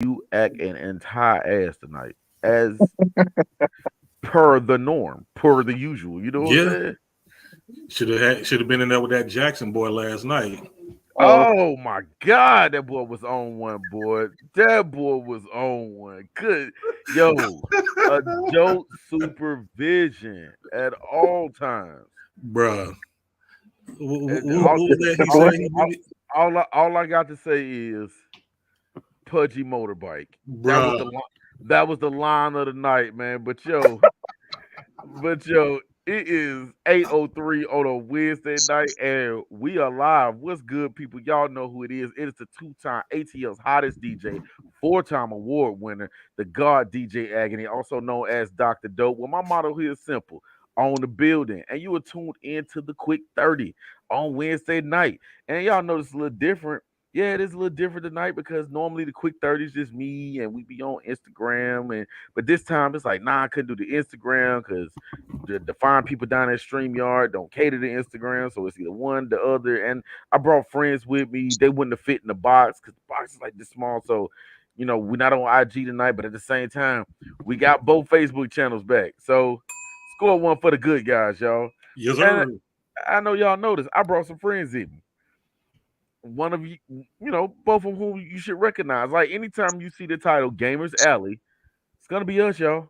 you act an entire ass tonight, as per the norm, per the usual. You know what I'm Yeah, saying? should have been in there with that Jackson boy last night. Oh, Oh my God, that boy was on one, boy. That boy was on one. Good, yo, adult supervision at all times. Bruh. And What was that he all, said he all, needed? all I got to say is pudgy motorbike. That was Bruh. the that was the line of the night, man. But yo, it is 8:03 on a Wednesday night, and we are live. What's good, people? Y'all know who it is. It is the two-time ATL's hottest DJ, four-time award winner, the God DJ Agony, also known as Dr. Dope. Well, my motto here is simple: on the building, and you are tuned into the Quick 30 on Wednesday night. And y'all know it's a little different. Yeah, it is a little different tonight because normally the quick 30 is just me and we be on Instagram, and but this time it's like, nah, I couldn't do the Instagram because the fine people down at StreamYard don't cater to Instagram, so it's either one, the other. And I brought friends with me; they wouldn't have fit in the box because the box is like this small. So, we're not on IG tonight, but at the same time, we got both Facebook channels back. So, score one for the good guys, y'all. Yes, And sir. I know y'all noticed I brought some friends in. One of you, both of whom you should recognize. Like anytime you see the title Gamers Alley, it's gonna be us, y'all.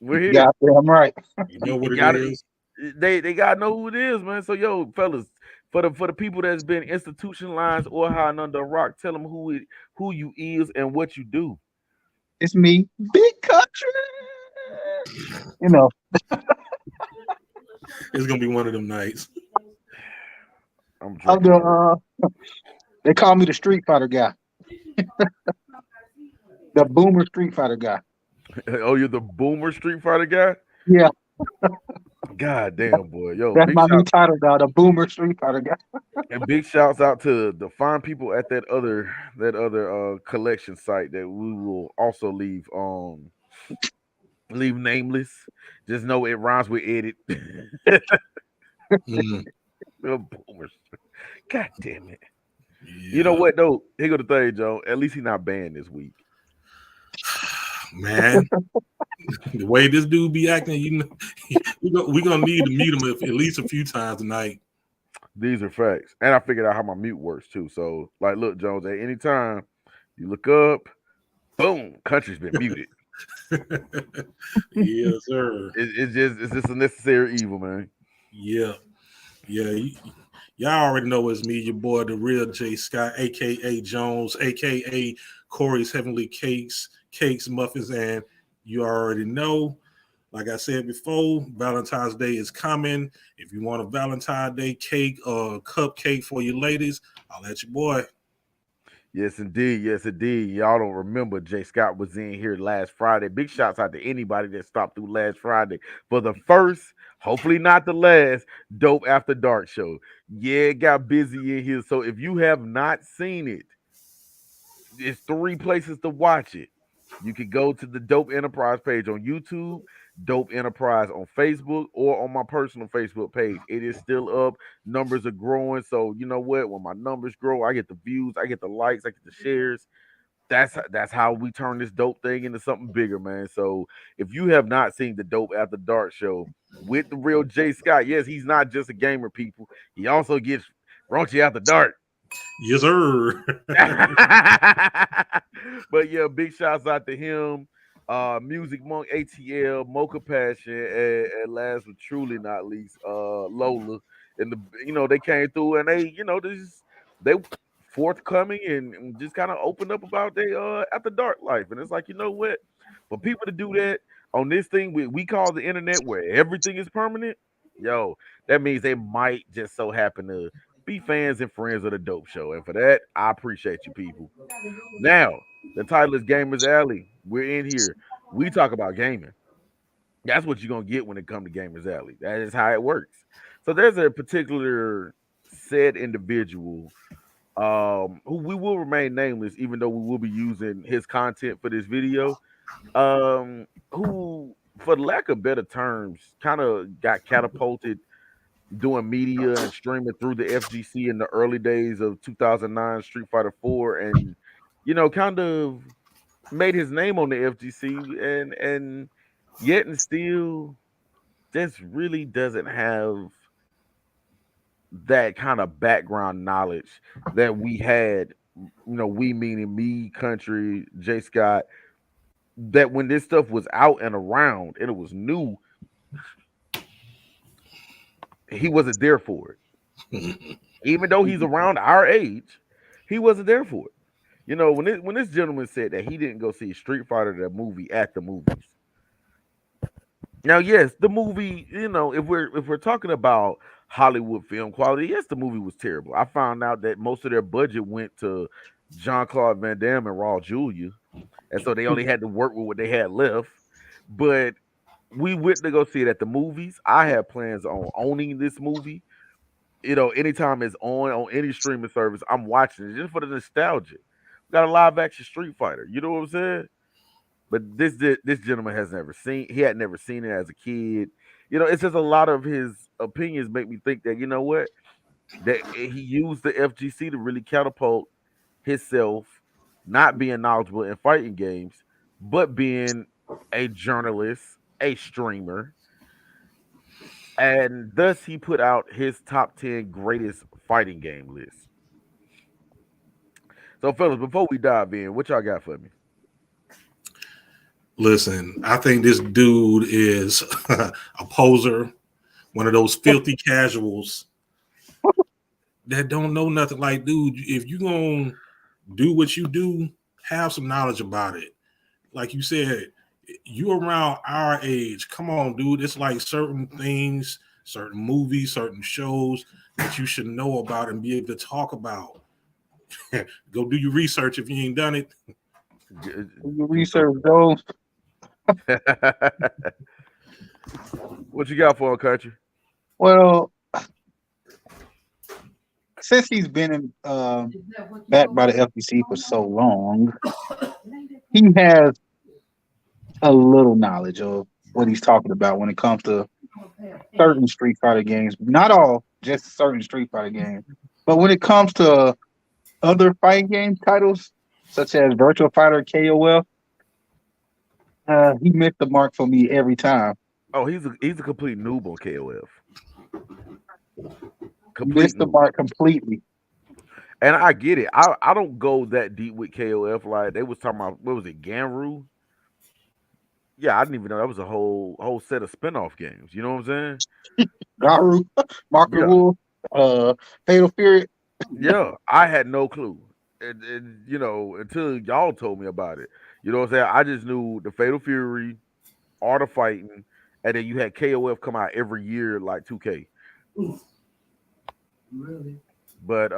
We're here. goddamn right. You know You what it got is. it. They gotta know who it is, man. So yo, fellas, for the people that's been institutionalized or hiding under a rock, tell them who you is and what you do. It's me, big country. You know, It's gonna be one of them nights. I'm I'm drinking the already. they call me the Street Fighter guy, the Boomer Street Fighter guy. Oh, you're the boomer Street Fighter guy. Yeah, God damn, boy. Yo, that's my new title now, the Boomer Street Fighter guy. big shouts out to the fine people at that other collection site that we will also leave nameless. Just know it rhymes with edit. Mm, The boomers. God damn it. You know yeah, what though? Here go the thing, Joe. At least he not banned this week. man. The way this dude be acting, we gonna need to meet him at least a few times tonight. These are facts. And I figured out how my mute works too. So, like, look, Jones, at any time you look up, boom, country's been muted. Yes, sir. It's just a necessary evil, man. Yeah, yeah. Y'all already know it's me, your boy, the real J Scott, aka Jones, aka Corey's Heavenly Cakes, Muffins, and you already know. Like I said before, Valentine's Day is coming. If you want a Valentine's Day cake or cupcake for your ladies, I'll let your boy. Yes, indeed. Yes, indeed. Y'all don't remember Jay Scott was in here last Friday. Big shouts out to anybody that stopped through last Friday for the first, hopefully not the last, Dope After Dark show. Yeah, it got busy in here. So if you have not seen it, there's three places to watch it. You can go to the Dope Enterprise page on YouTube, Dope Enterprise on Facebook, or on my personal Facebook page. It is still up. Numbers are growing. So you know what? When my numbers grow, I get the views, I get the likes, I get the shares. That's how we turn this dope thing into something bigger, man. So if you have not seen the Dope After Dark show with the real Jay Scott, yes, he's not just a gamer, people. He also gets raunchy after dark. Yes, sir. But yeah, big shouts out to him. Music Monk, ATL, Mocha Passion, and last but truly not least, Lola. And they came through and they forthcoming and just kind of opened up about their after dark life. And it's like, you know what? For people to do that on this thing we call the internet where everything is permanent, yo, that means they might just so happen to be fans and friends of the dope show. And for that, I appreciate you people. Now, the title is Gamers Alley. We're in here. We talk about gaming. That's what you're gonna get when it comes to Gamers Alley. That is how it works. So there's a particular said individual who we will remain nameless, even though we will be using his content for this video. Who, for lack of better terms, kind of got catapulted doing media and streaming through the FGC in the early days of 2009 Street Fighter 4, and kind of made his name on the FGC, and yet and still just really doesn't have that kind of background knowledge that we had. We meaning me, Country, J Scott, that when this stuff was out and around and it was new, he wasn't there for it. Even though he's around our age, he wasn't there for it. When this gentleman said that he didn't go see Street Fighter the movie at the movies. Now, yes, the movie, if we're talking about Hollywood film quality, yes, the movie was terrible. I found out that most of their budget went to Jean-Claude Van Damme and Raul Julia, and so they only had to work with what they had left. But we went to go see it at the movies. I have plans on owning this movie. Anytime it's on any streaming service, I'm watching it just for the nostalgia. We got a live action Street Fighter. You know what I'm saying? But this gentleman has never seen. He had never seen it as a kid. It's just a lot of his opinions make me think that what, that he used the FGC to really catapult himself, not being knowledgeable in fighting games, but being a journalist, a streamer, and thus he put out his top 10 greatest fighting game list. So, fellas, before we dive in, what y'all got for me? Listen, I think this dude is a poser, one of those filthy casuals that don't know nothing. Like, dude, if you gonna do what you do, have some knowledge about it. Like you said, you around our age. Come on, dude. It's like certain things, certain movies, certain shows that you should know about and be able to talk about. Go do your research if you ain't done it. Do your research, those. What you got for him, Country? Well, since he's been backed by the FBC for so long, he has a little knowledge of what he's talking about when it comes to certain Street Fighter games. Not all, just certain Street Fighter games. But when it comes to other fighting game titles, such as Virtua Fighter, KOF, he missed the mark for me every time. Oh, he's a complete noob on KOF. Missed the mark completely. And I get it. I don't go that deep with KOF. Like they was talking about, what was it, Ganru? Yeah, I didn't even know that was a whole set of spinoff games. You know what I'm saying? Garu, Marker Wolf, Fatal Fury. Yeah, I had no clue. And until y'all told me about it. You know what I'm saying? I just knew the Fatal Fury, Art of Fighting, and then you had KOF come out every year like 2K. Really? But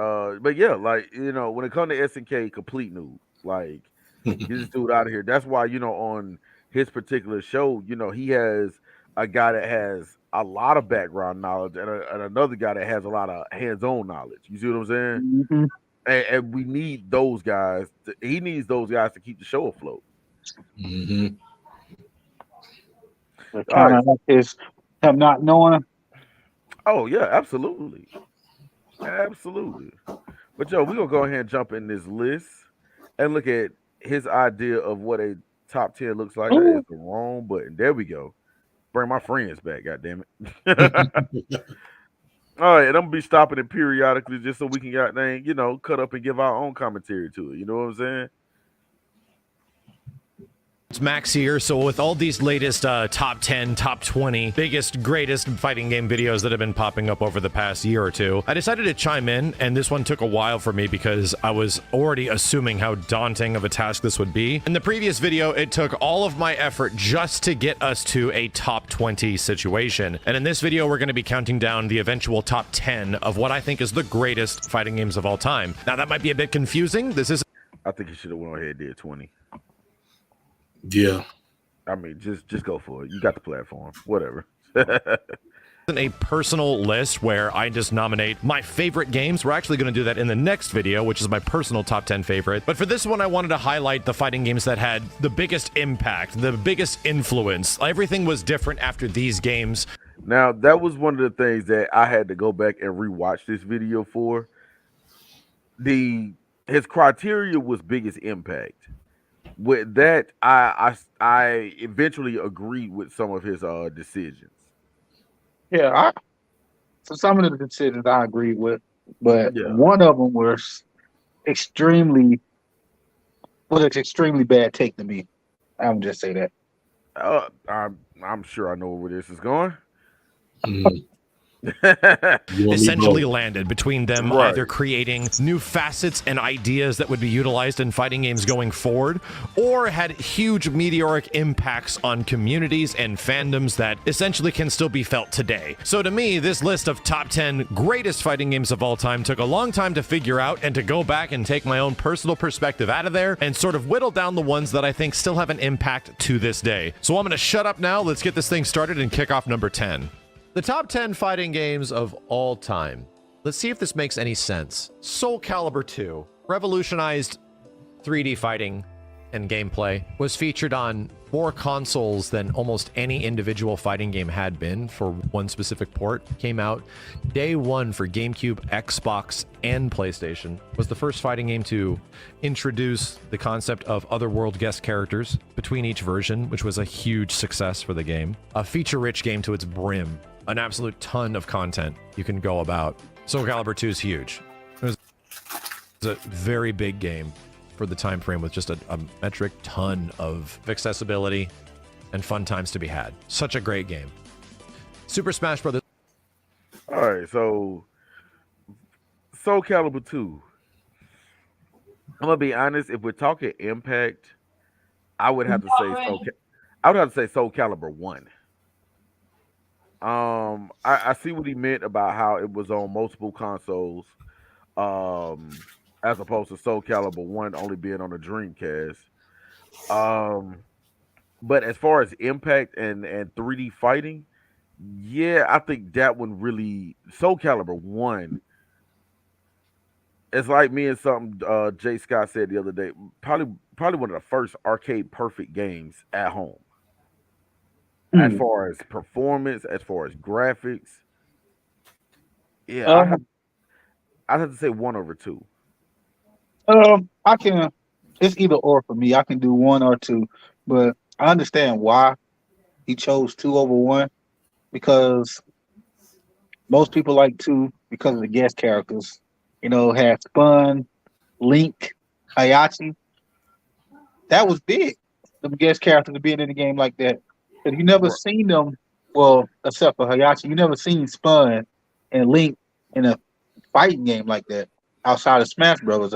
yeah, like when it comes to SNK, complete noob. Like get this dude out of here. That's why on his particular show, he has a guy that has a lot of background knowledge and another guy that has a lot of hands-on knowledge. You see what I'm saying? Mm-hmm. And we need those guys. He needs those guys to keep the show afloat. Mm-hmm. Kind of like his him not knowing. Oh yeah, absolutely. Absolutely. But we're gonna go ahead and jump in this list and look at his idea of what a top 10 looks like. That is the wrong button. There we go. Bring my friends back, goddammit. All right, and I'm gonna be stopping it periodically just so we can cut up and give our own commentary to it. You know what I'm saying? It's Max here. So with all these latest top 10, top 20, biggest, greatest fighting game videos that have been popping up over the past year or two, I decided to chime in, and this one took a while for me because I was already assuming how daunting of a task this would be. In the previous video, it took all of my effort just to get us to a top 20 situation. And in this video, we're going to be counting down the eventual top 10 of what I think is the greatest fighting games of all time. Now, that might be a bit confusing. This is... I think you should have went ahead and did 20. Yeah. I mean, just go for it. You got the platform. Whatever. A personal list where I just nominate my favorite games. We're actually going to do that in the next video, which is my personal top 10 favorite. But for this one, I wanted to highlight the fighting games that had the biggest impact, the biggest influence. Everything was different after these games. Now, that was one of the things that I had to go back and rewatch this video for. The his criteria was biggest impact. With that, I eventually agreed with some of his decisions. Yeah, so some of the decisions I agree with, but Yeah. one of them was extremely an extremely bad take to me. I would just say that. I'm sure I know where this is going. Mm. You want me Essentially both? landed between them Right. either creating new facets and ideas that would be utilized in fighting games going forward, or had huge meteoric impacts on communities and fandoms that essentially can still be felt today. So to me, this list of top 10 greatest fighting games of all time took a long time to figure out and to go back and take my own personal perspective out of there and sort of whittle down the ones that I think still have an impact to this day. So I'm going to shut up now. Let's get this thing started and kick off number 10. The top 10 fighting games of all time. Let's see if this makes any sense. Soul Calibur 2 revolutionized 3D fighting and gameplay, was featured on more consoles than almost any individual fighting game had been for one specific port. Came out day one for GameCube, Xbox, and PlayStation. Was the first fighting game to introduce the concept of otherworld guest characters between each version, which was a huge success for the game. A feature-rich game to its brim. An absolute ton of content you can go about. Soul Calibur 2 is huge. It was a very big game for the time frame with just a metric ton of accessibility and fun times to be had. Such a great game. Super Smash Brothers. All right, so Soul Calibur 2. I'm gonna be honest. If we're talking impact, I would have to say Soul Calibur 1. I see what he meant about how it was on multiple consoles, um, as opposed to Soul Calibur 1 only being on the Dreamcast. Um, but as far as impact and 3D fighting, yeah, I think that one really Soul Calibur 1. It's like me and something Jay Scott said the other day. Probably one of the first arcade perfect games at home. As Hmm. far as performance, as far as graphics, yeah, Um, I'd have to say 1/2. I can. It's either or for me. I can do one or two, but I understand why he chose two over one because most people like two because of the guest characters. Had Spun, Link, Hayachi. That was big. The guest characters being in the game like that. But you never Right. seen them. Well, except for Hayachi, you never seen Spun and Link in a fighting game like that outside of Smash Brothers,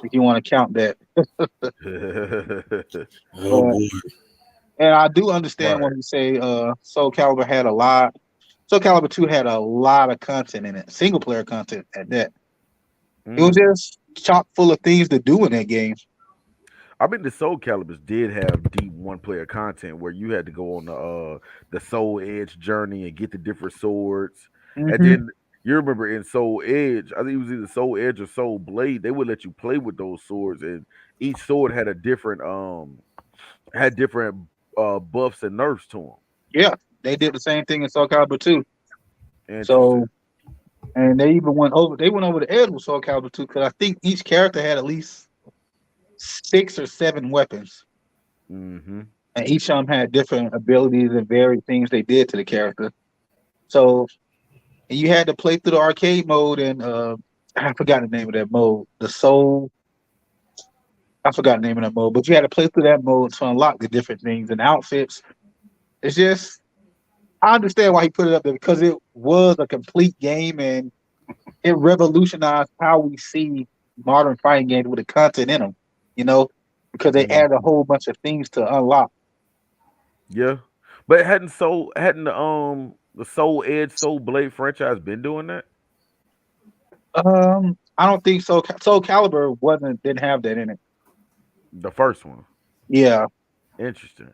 if you want to count that. Oh But boy. and I do understand Right. when you say Soul Calibur had a lot. Soul Calibur 2 had a lot of content in it, single player content at that. It was Mm. just chock full of things to do in that game. I mean, the Soul Calibers did have deep one-player content where you had to go on the Soul Edge journey and get the different swords, and Hmm. then you remember in Soul Edge, I think it was either Soul Edge or Soul Blade. They would let you play with those swords, and each sword had a different buffs and nerfs to them. Yeah, they did the same thing in Soul Calibur 2. Interesting. So, and they even went over. They went over the edge with Soul Calibur 2 because I think each character had at least 6 or 7 weapons, Mm-hmm. and each of them had different abilities and varied things they did to the character. So, and you had to play through the arcade mode, and I forgot the name of that mode. The Soul. I forgot the name of that mode, but you had to play through that mode to unlock the different things and outfits. It's just I understand why he put it up there because it was a complete game and it revolutionized how we see modern fighting games with the content in them. Because they Mm. added a whole bunch of things to unlock. Yeah, but hadn't the Soul Edge Soul Blade franchise been doing that? I don't think so. Soul Calibur didn't have that in it. The first one. Yeah, Interesting.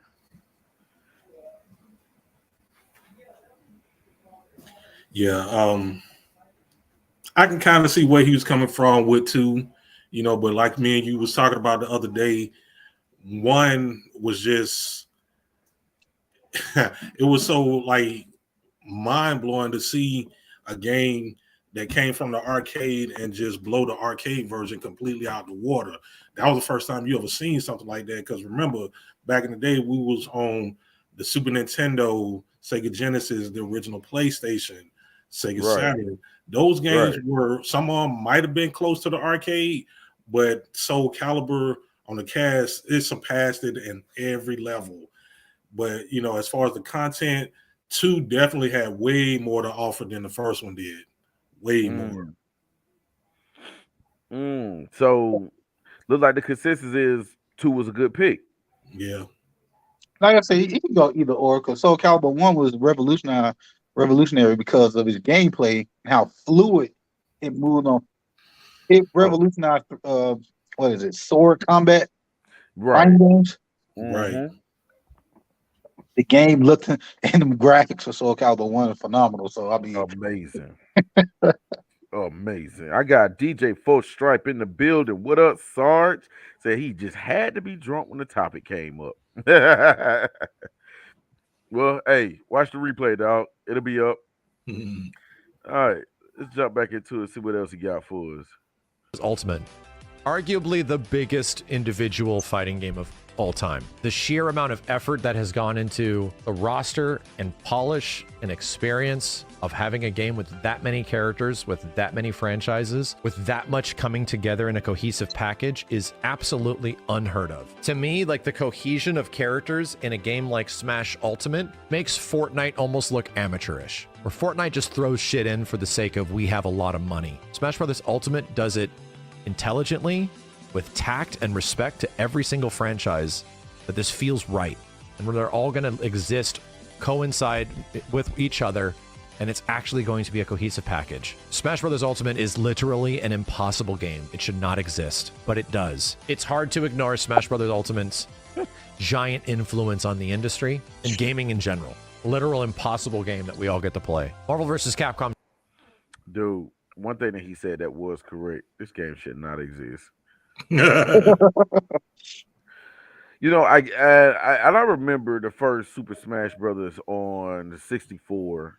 Yeah. I can kind of see where he was coming from with two, but like me and you was talking about the other day, one was just it was so like mind blowing to see a game that came from the arcade and just blow the arcade version completely out the water. That was the first time you ever seen something like that. Because remember, back in the day, we was on the Super Nintendo, Sega Genesis, the original PlayStation, Sega Saturn. Those games were, some of them might have been close to the arcade, but Soul Calibur on the cast, it surpassed it in every level. But, you know, as far as the content, 2 definitely had way more to offer than the first one did. Way more. So, looks like the consensus is 2 was a good pick. Yeah. Like I say, he can go either or. Because Soul Calibur 1 was revolutionary because of his gameplay and how fluid it moved on. It revolutionized, what is it, sword combat? Fighting games. Right. The game looked and the graphics for Soul Calibur 1 are phenomenal. So I mean, amazing. Amazing. I got DJ Four Stripe in the building. What up, Sarge? Said he just had to be drunk when the topic came up. Well, hey, watch the replay, dog. It'll be up. All right, let's jump back into it, see what else he got for us. Ultimate. Arguably the biggest individual fighting game of all time. The sheer amount of effort that has gone into the roster and polish and experience of having a game with that many characters, with that many franchises, with that much coming together in a cohesive package is absolutely unheard of. To me, like, the cohesion of characters in a game like Smash Ultimate makes Fortnite almost look amateurish, where Fortnite just throws shit in for the sake of we have a lot of money. Smash Bros. Ultimate does it intelligently, with tact and respect to every single franchise, that this feels right, and where they're all going to exist, coincide with each other, and it's actually going to be a cohesive package. Smash Bros. Ultimate is literally an impossible game. It should not exist, but it does. It's hard to ignore Smash Bros. Ultimate's giant influence on the industry and gaming in general. Literal impossible game that we all get to play. Marvel vs. Capcom. Dude, one thing that he said that was correct. This game should not exist. You know, I remember the first Super Smash Brothers on the 64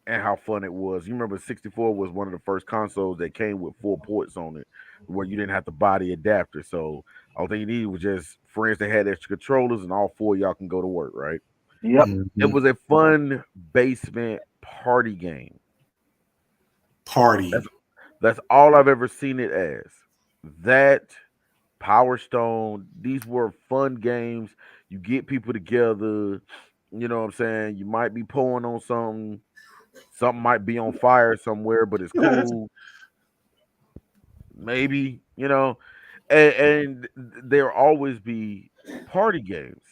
and how fun it was. You remember 64 was one of the first consoles that came with 4 ports on it, where you didn't have to buy the adapter. So all thing you needed was just friends that had extra controllers, and all 4 of y'all can go to work, right? Yep. It was a fun basement party game. That's all I've ever seen it as. That, Power Stone, these were fun games. You get people together, you know what I'm saying? You might be pulling on something might be on fire somewhere, but it's cool. Maybe, you know, and there'll always be party games.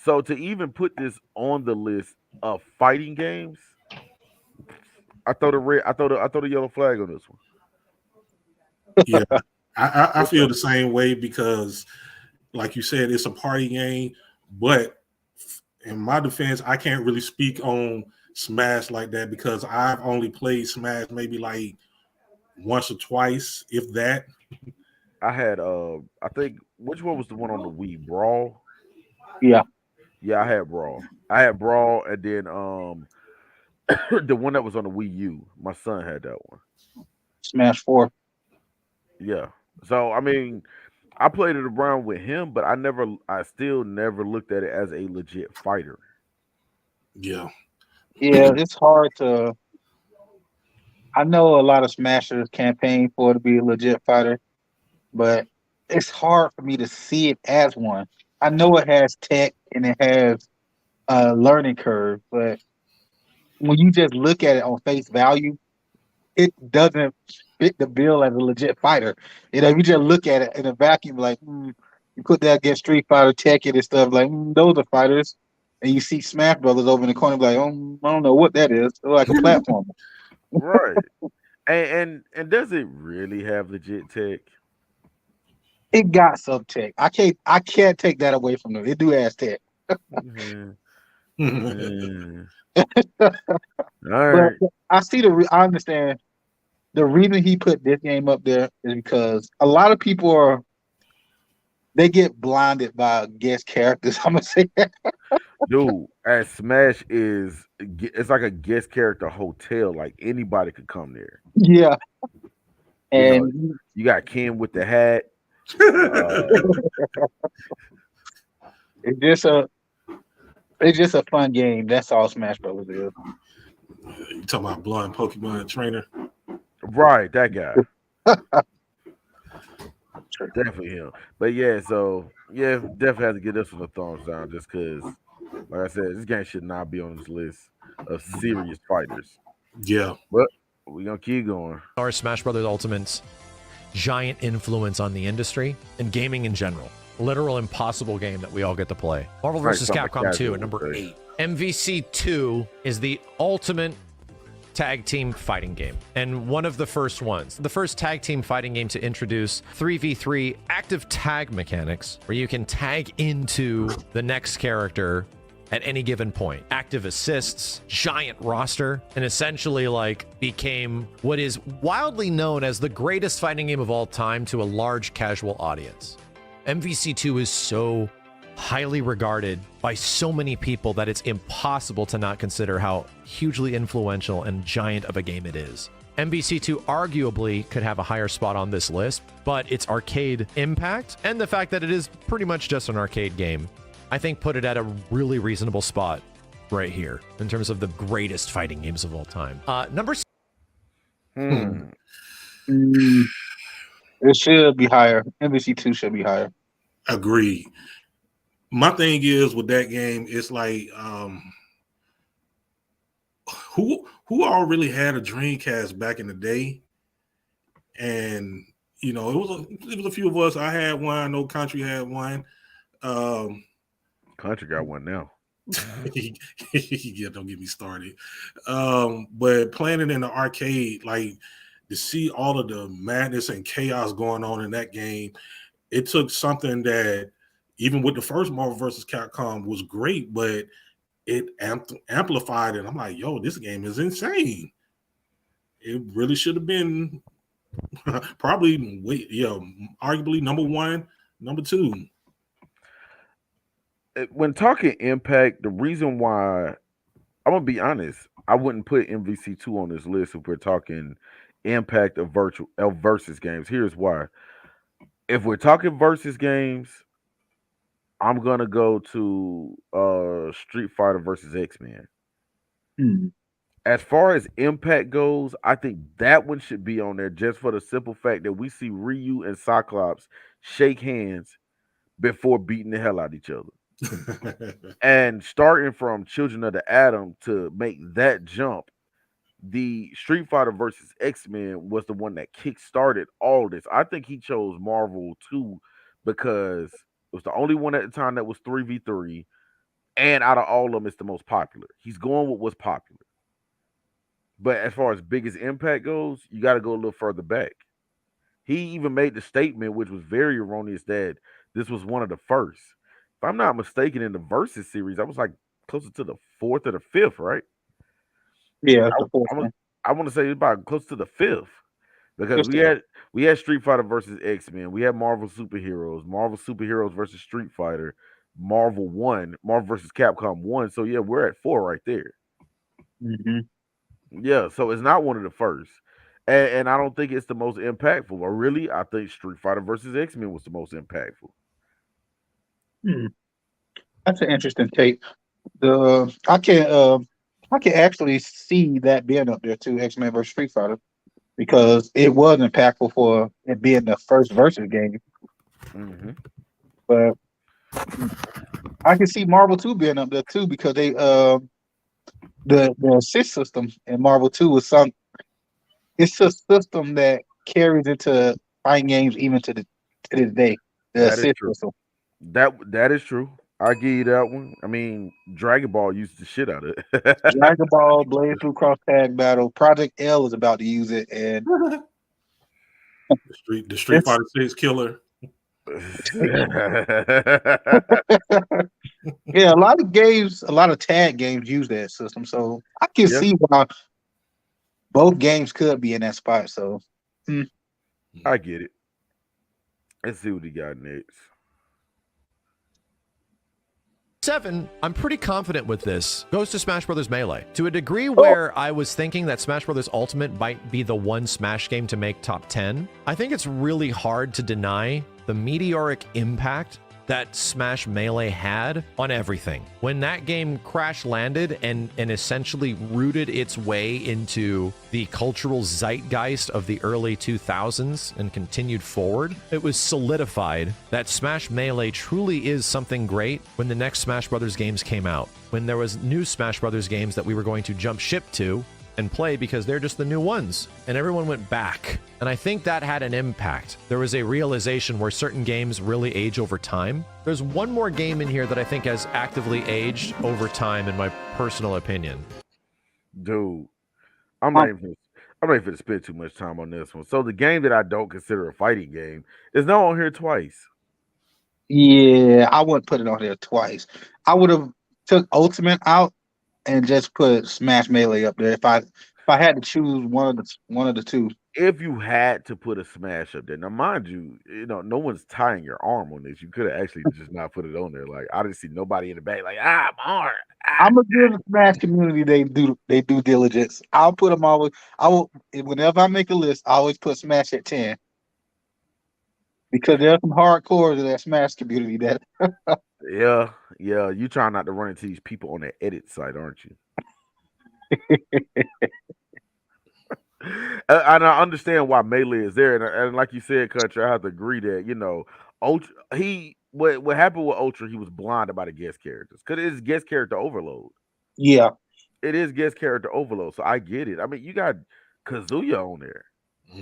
So to even put this on the list of fighting games, I throw the yellow flag on this one. Yeah. I feel the same way because, like you said, it's a party game. But in my defense, I can't really speak on Smash like that because I've only played Smash maybe like once or twice, if that. I had I think, which one was the one on the Wii? Brawl? Yeah, I had Brawl. And then the one that was on the Wii U. My son had that one. Smash 4. Yeah. So I mean, I played it around with him, but I still never looked at it as a legit fighter. Yeah. Yeah, it's hard to. I know a lot of Smashers campaign for it to be a legit fighter, but it's hard for me to see it as one. I know it has tech and it has a learning curve, but when you just look at it on face value, it doesn't fit the bill as a legit fighter. You know, if you just look at it in a vacuum, like you put that against Street Fighter, Tekken, and stuff, like those are fighters. And you see Smash Brothers over in the corner, like, oh, I don't know what that is. They're like a platformer. Right. And does it really have legit tech? It got some tech. I can't take that away from them. It do have tech. All right. But I understand the reason he put this game up there is because a lot of people they get blinded by guest characters. I'm gonna say that. Dude, at Smash it's like a guest character hotel. Like anybody could come there. Yeah, You know, and you got Ken with the hat. it's just a it's just a fun game. That's all Smash Brothers is. You talking about Blonde Pokemon trainer? Right, that guy. Definitely him. But yeah, so yeah, definitely have to get this one a thumbs down just because, like I said, this game should not be on this list of serious fighters. Yeah. But we're gonna keep going. Our Smash Brothers Ultimate's giant influence on the industry and gaming in general. Literal impossible game that we all get to play. Marvel Right, vs. something Capcom 2 casual, at number right. 8. MVC 2 is the ultimate tag team fighting game and one of the first ones. The first tag team fighting game to introduce 3v3 active tag mechanics where you can tag into the next character at any given point. Active assists, giant roster, and essentially like became what is wildly known as the greatest fighting game of all time to a large casual audience. MVC2 is so highly regarded by so many people that it's impossible to not consider how hugely influential and giant of a game it is. MVC2 arguably could have a higher spot on this list, but its arcade impact and the fact that it is pretty much just an arcade game, I think put it at a really reasonable spot right here in terms of the greatest fighting games of all time. Number Mm, it should be higher. MVC2 should be higher. Agreed. My thing is with that game, it's like who all really had a Dreamcast back in the day, and you know it was a few of us. I had one. I know Country had one. Country got one now. Yeah, don't get me started. But playing it in the arcade, like to see all of the madness and chaos going on in that game, it took something that even with the first Marvel vs. Capcom was great, but it amplified it. I'm like, yo, this game is insane. It really should have been probably, arguably number one, number two. When talking impact, the reason why I'm gonna be honest, I wouldn't put MVC2 on this list if we're talking impact of versus games. Here's why. If we're talking versus games, I'm gonna go to Street Fighter versus X-Men. Hmm. As far as impact goes, I think that one should be on there just for the simple fact that we see Ryu and Cyclops shake hands before beating the hell out of each other. And starting from Children of the Atom to make that jump, the Street Fighter versus X-Men was the one that kick-started all this. I think he chose Marvel too because it was the only one at the time that was 3v3, and out of all of them, it's the most popular. He's going with what's popular. But as far as biggest impact goes, you got to go a little further back. He even made the statement, which was very erroneous, that this was one of the first. If I'm not mistaken, in the Versus series, I was like closer to the fourth or the fifth, right? Yeah, I, that's the fourth I, one. I want to say about close to the fifth because Just we had Street Fighter versus X-Men, we had Marvel Superheroes versus Street Fighter, Marvel versus Capcom 1. So yeah, we're at 4 right there. Mm-hmm. Yeah, so it's not one of the first. And I don't think it's the most impactful. Or really, I think Street Fighter versus X-Men was the most impactful. That's an interesting take. I can actually see that being up there too, X-Men versus Street Fighter, because it was impactful for it being the first versus game. Mm-hmm. But I can see Marvel 2 being up there too because they the assist system in Marvel 2 is it's a system that carries into fighting games even to this day. The That is assist true. system. That is true. I give you that one. I mean, Dragon Ball used the shit out of it. Dragon Ball, Blade Through Cross Tag Battle, Project L is about to use it, and The Street Fighter 6 killer. yeah, a lot of tag games use that system. So I can Yeah. see why both games could be in that spot. So I get it. Let's see what he got next. 7, I'm pretty confident with this, goes to Smash Bros. Melee. To a degree where I was thinking that Smash Bros. Ultimate might be the one Smash game to make top 10, I think it's really hard to deny the meteoric impact that Smash Melee had on everything. When that game crash landed and essentially rooted its way into the cultural zeitgeist of the early 2000s and continued forward, it was solidified that Smash Melee truly is something great when the next Smash Brothers games came out. When there was new Smash Brothers games that we were going to jump ship to and play because they're just the new ones. And everyone went back. And I think that had an impact. There was a realization where certain games really age over time. There's one more game in here that I think has actively aged over time, in my personal opinion. Dude, I'm not even going to spend too much time on this one. So the game that I don't consider a fighting game is now on here twice. Yeah, I wouldn't put it on there twice. I would have took Ultimate out and just put Smash Melee up there if I had to choose one of the two. If you had to put a Smash up there, now mind you, no one's tying your arm on this. You could have actually just not put it on there. Like I didn't see nobody in the back like my arm. I'm a good Smash community. They do diligence. I'll put them always. I will whenever I make a list. I always put Smash at 10 because there are some hardcores in that Smash community that. Yeah. You trying not to run into these people on the edit site, aren't you? And I understand why Melee is there, and like you said, Country, I have to agree that Ultra. What happened with Ultra? He was blinded by the guest characters because it is guest character overload. Yeah, it is guest character overload. So I get it. I mean, you got Kazuya on there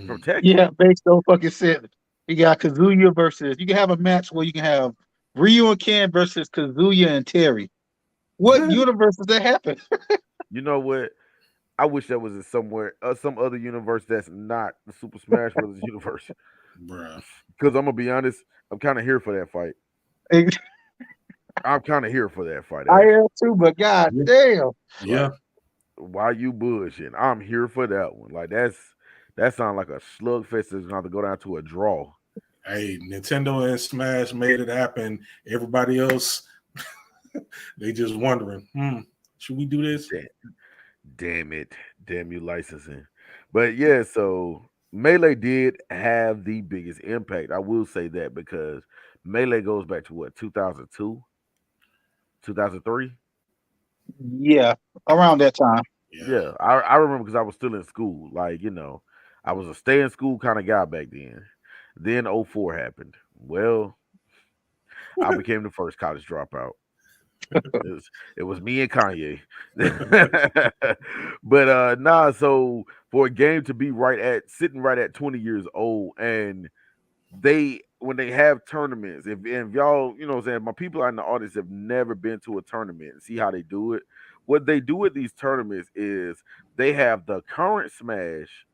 from Tekken. Yeah, makes no fucking sense. You got Kazuya versus. You can have a match where you can have Ryu and Ken versus Kazuya and Terry. What universe does that happen? You know what? I wish that was in somewhere, some other universe that's not the Super Smash Bros. Universe. Bruh. Because I'm gonna be honest, I'm kind of here for that fight. I'm kind of here for that fight. I am too, but god damn. Yeah. Why you bullshitting? I'm here for that one. Like that sounds like a slugfest that's gonna have to go down to a draw. Hey, Nintendo and Smash made it happen. Everybody else, they just wondering, should we do this? Damn it. Damn you licensing. But yeah, so Melee did have the biggest impact. I will say that because Melee goes back to what, 2002? 2003? Yeah, around that time. Yeah, I remember because I was still in school. Like, I was a stay in school kind of guy back then. Then 04 happened. Well, I became the first college dropout. It was me and Kanye. But so for a game to be sitting right at 20 years old, and when they have tournaments, if y'all, what I'm saying, my people in the audience have never been to a tournament and see how they do it. What they do at these tournaments is they have the current Smash,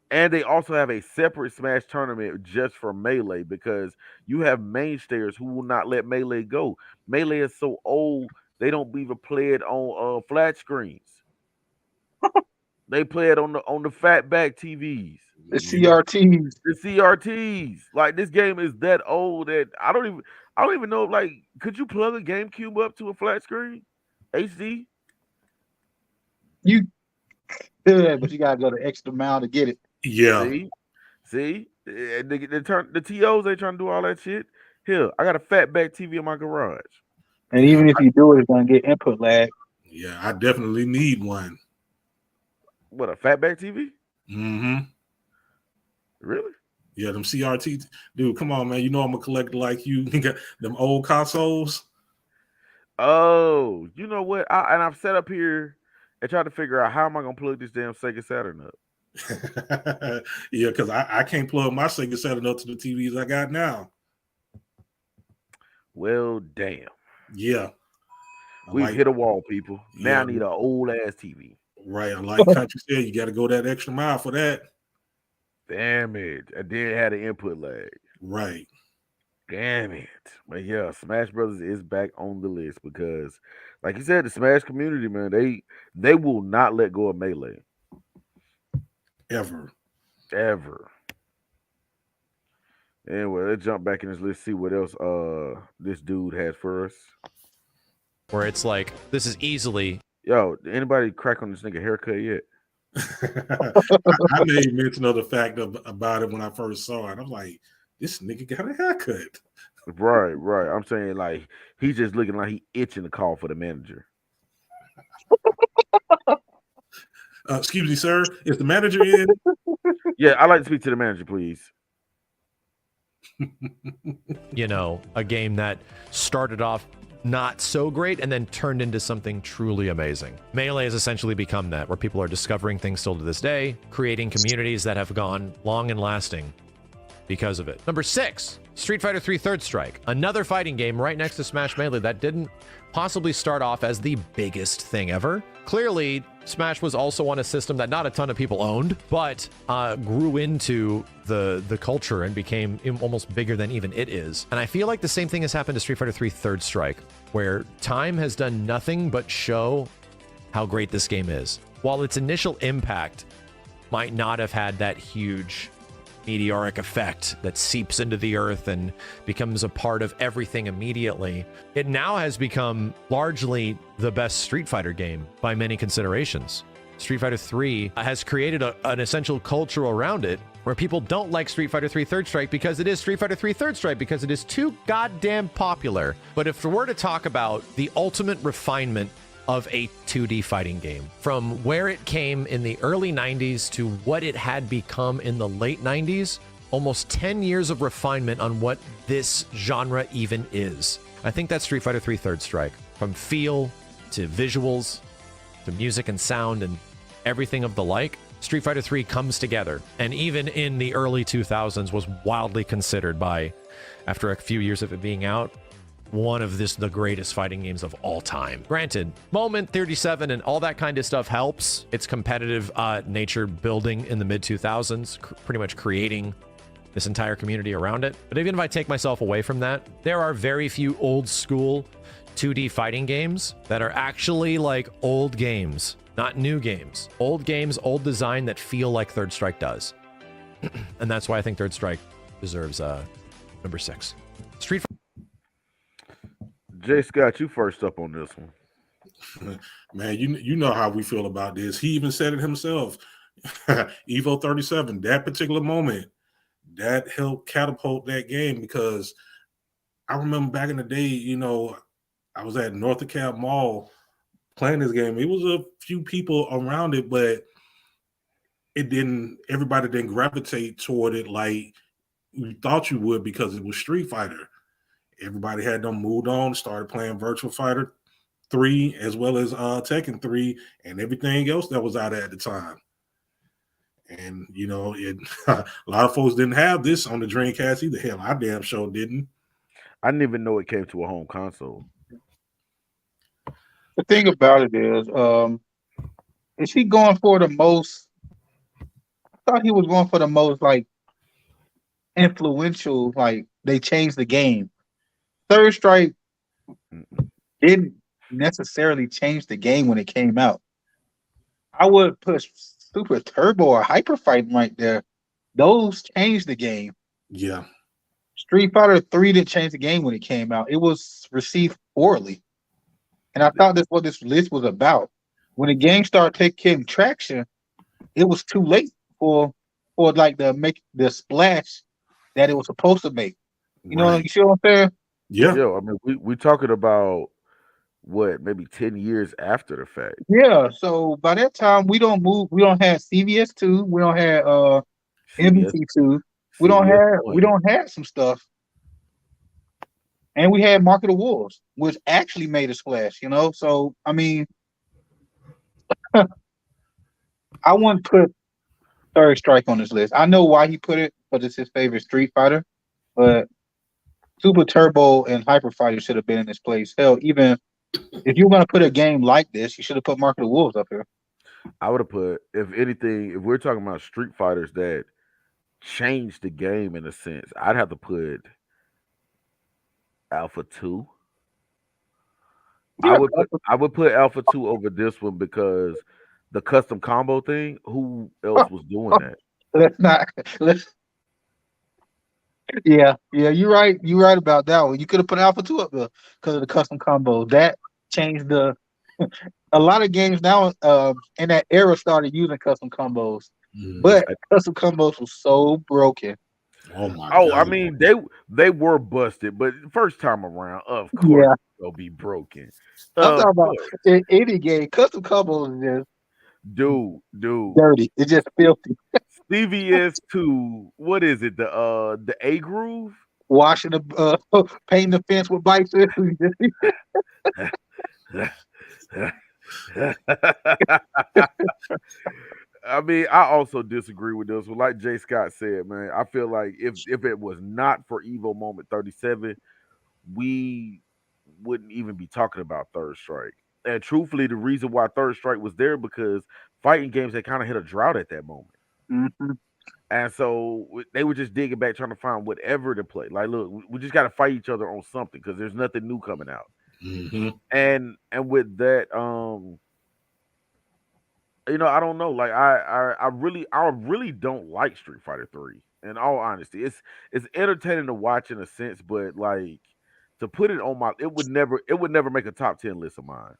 and they also have a separate Smash tournament just for Melee because you have mainstayers who will not let Melee go. Melee is so old, they don't even play it on flat screens. They play it on the fatback TVs. The CRTs. The CRTs. Like this game is that old that I don't even know. Like, could you plug a GameCube up to a flat screen? HD? You could, but you gotta go the extra mile to get it. Yeah. See? The TOs ain't trying to do all that shit. Here, I got a fatback TV in my garage. And even if you do it, it's gonna get input lag. Yeah, I definitely need one. What, a fatback TV? Mm-hmm. Really? Yeah, them CRT. Dude, come on, man. You know I'm a collector like you. You got them old consoles. Oh, you know what? I've sat up here and tried to figure out how am I gonna plug this damn Sega Saturn up. Yeah, because I can't plug my Sega Saturn up to the TVs I got now. Well, damn. Yeah. We've hit a wall, people. Now I need an old ass TV. Right. Like Country said, you got to go that extra mile for that. Damn it. I did have an input lag. Right. Damn it. But yeah, Smash Brothers is back on the list because, like you said, the Smash community, man, they will not let go of Melee. Ever. Anyway, let's jump back in this list, see what else this dude has for us. where it's like this is easily. Yo, anybody crack on this nigga haircut yet? I made mention of the fact about it when I first saw it. I'm like, this nigga got a haircut. Right. I'm saying like he's just looking like he itching to call for the manager. Excuse me, sir. Is the manager in? Yeah, I'd like to speak to the manager, please. You know, a game that started off not so great and then turned into something truly amazing. Melee has essentially become that, where people are discovering things still to this day, creating communities that have gone long and lasting because of it. Number 6, Street Fighter 3 Third Strike, another fighting game right next to Smash Melee that didn't possibly start off as the biggest thing ever. Clearly, Smash was also on a system that not a ton of people owned, but grew into the culture and became almost bigger than even it is. And I feel like the same thing has happened to Street Fighter 3 Third Strike, where time has done nothing but show how great this game is. While its initial impact might not have had that huge meteoric effect that seeps into the earth and becomes a part of everything immediately, it now has become largely the best Street Fighter game by many considerations. Street Fighter 3 has created an essential culture around it where people don't like Street Fighter 3 Third Strike because it is Street Fighter 3 Third Strike because it is too goddamn popular. But if we're to talk about the ultimate refinement of a 2D fighting game, from where it came in the early 90s to what it had become in the late 90s, almost 10 years of refinement on what this genre even is. I think that's Street Fighter 3 Third Strike. From feel to visuals to music and sound and everything of the like, Street Fighter 3 comes together. And even in the early 2000s was wildly considered by, after a few years of it being out, one of the greatest fighting games of all time. Granted, Moment 37 and all that kind of stuff helps. Its competitive nature building in the mid-2000s, pretty much creating this entire community around it. But even if I take myself away from that, there are very few old school 2D fighting games that are actually like old games, not new games. Old games, old design that feel like Third Strike does. And that's why I think Third Strike deserves number 6. Street Jay Scott, you first up on this one. Man, you know how we feel about this. He even said it himself. Evo 37, that particular moment, that helped catapult that game, because I remember back in the day, you know, I was at North DeKalb Mall playing this game. It was a few people around it, but everybody didn't gravitate toward it like you thought you would, because it was Street Fighter. Everybody had them moved on, started playing Virtua Fighter 3 as well as Tekken 3 and everything else that was out at the time. And, you know, a lot of folks didn't have this on the Dreamcast either. Hell, I damn sure didn't. I didn't even know it came to a home console. The thing about it is he going for the most? I thought he was going for the most like influential. Like they changed the game. Third Strike didn't necessarily change the game when it came out. I would put Super Turbo or Hyper Fighting right there. Those changed the game. Yeah. Street Fighter 3 didn't change the game when it came out. It was received poorly. And I thought that's what this list was about. When the game started taking traction, it was too late for like the make the splash that it was supposed to make. You know, you see what I'm saying? Yeah. I mean, we talking about what, maybe 10 years after the fact. Yeah. So by that time, we don't have CVS2, we don't have MVC2, we don't have some stuff. And we had Market of Wolves, which actually made a splash, you know? So I mean, I wouldn't put Third Strike on this list. I know why he put it, because it's his favorite Street Fighter, but Super Turbo and Hyper Fighter should have been in this place. Hell, even if you're gonna put a game like this, you should have put Market of Wolves up here. I would have put, if anything, if we're talking about Street Fighters that changed the game in a sense, I'd have to put Alpha 2. Yeah, I would put Alpha 2 over this one because the custom combo thing, who else was doing that? Yeah, you're right. You're right about that one. You could have put Alpha 2 up there because of the custom combo. That changed the. A lot of games now in that era started using custom combos, but custom combos was so broken. Oh my Oh, God. I mean they were busted, but first time around, of course, Yeah. they'll be broken. I'm Of talking about course. in any game, custom combos is just Dude. dirty. It's just filthy. CVS2, what is it? The A groove? Washing the painting the fence with bicycles. I mean, I also disagree with this. Well, like Jay Scott said, man, I feel like if it was not for Evo Moment 37, we wouldn't even be talking about Third Strike. And truthfully, the reason why Third Strike was there because fighting games had kind of hit a drought at that moment. Mm-hmm. And so they were just digging back, trying to find whatever to play. Like, look, we just got to fight each other on something because there's nothing new coming out. Mm-hmm. And with that, I don't know. Like, I really don't like Street Fighter 3. In all honesty, it's entertaining to watch in a sense, but like to put it on it would never make a top 10 list of mine.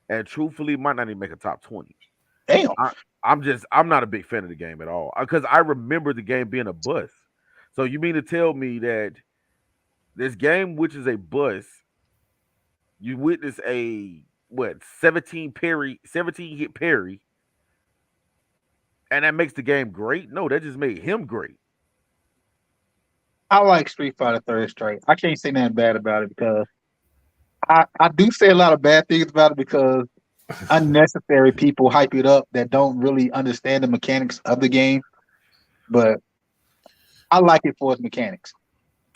And truthfully, it might not even make a top 20. Damn. I'm not a big fan of the game at all because I remember the game being a bust. So you mean to tell me that this game, which is a bust, you witness a 17 hit parry, and that makes the game great? No, that just made him great. I like Street Fighter Third Strike. I can't say nothing bad about it because I do say a lot of bad things about it because unnecessary people hype it up that don't really understand the mechanics of the game. But I like it for its mechanics.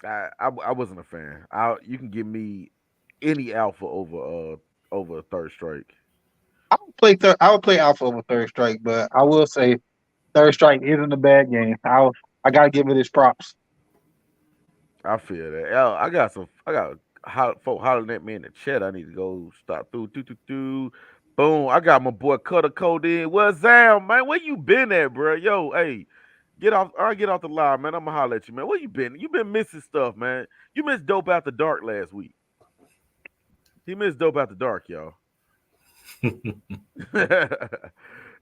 I wasn't a fan. You can give me any alpha over Third Strike. I would play Alpha over Third Strike, but I will say Third Strike isn't a bad game. I gotta give it its props. I feel that. I got folk hollering at me in the chat. I need to go stop through. Boom. I got my boy Cutter Code in. What's up, man? Where you been at, bro? Yo, hey, get off the line, man. I'm gonna holler at you, man. Where you been? You been missing stuff, man. You missed Dope After Dark last week. He missed Dope After Dark, y'all.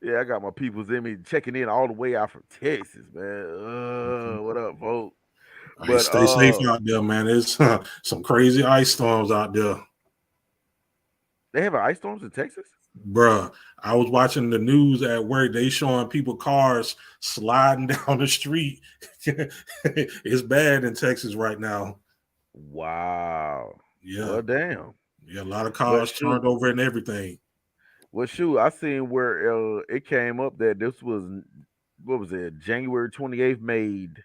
Yeah, I got my peoples in me checking in all the way out from Texas, man. What up, folks? But stay safe out there, man. There's some crazy ice storms out there. They have ice storms in Texas? Bruh, I was watching the news at work. They showing people cars sliding down the street. It's bad in Texas right now. Wow. Yeah. Well, damn. Yeah, a lot of cars turned over and everything. Well, shoot, I seen where it came up that this was, what was it, January 28th, made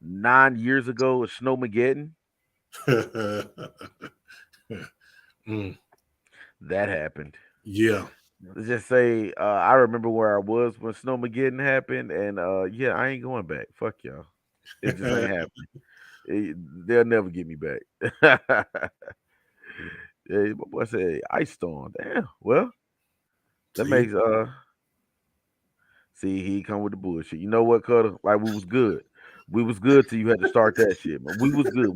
9 years ago at Snowmageddon. That happened. Yeah. Let's just say I remember where I was when Snowmageddon happened, and yeah, I ain't going back. Fuck y'all. It just ain't happening. They'll never get me back. Yeah, my boy said ice storm. Damn. Well, that makes see, he come with the bullshit. You know what, Cutter? Like we was good. We was good till you had to start that shit, man. We was good.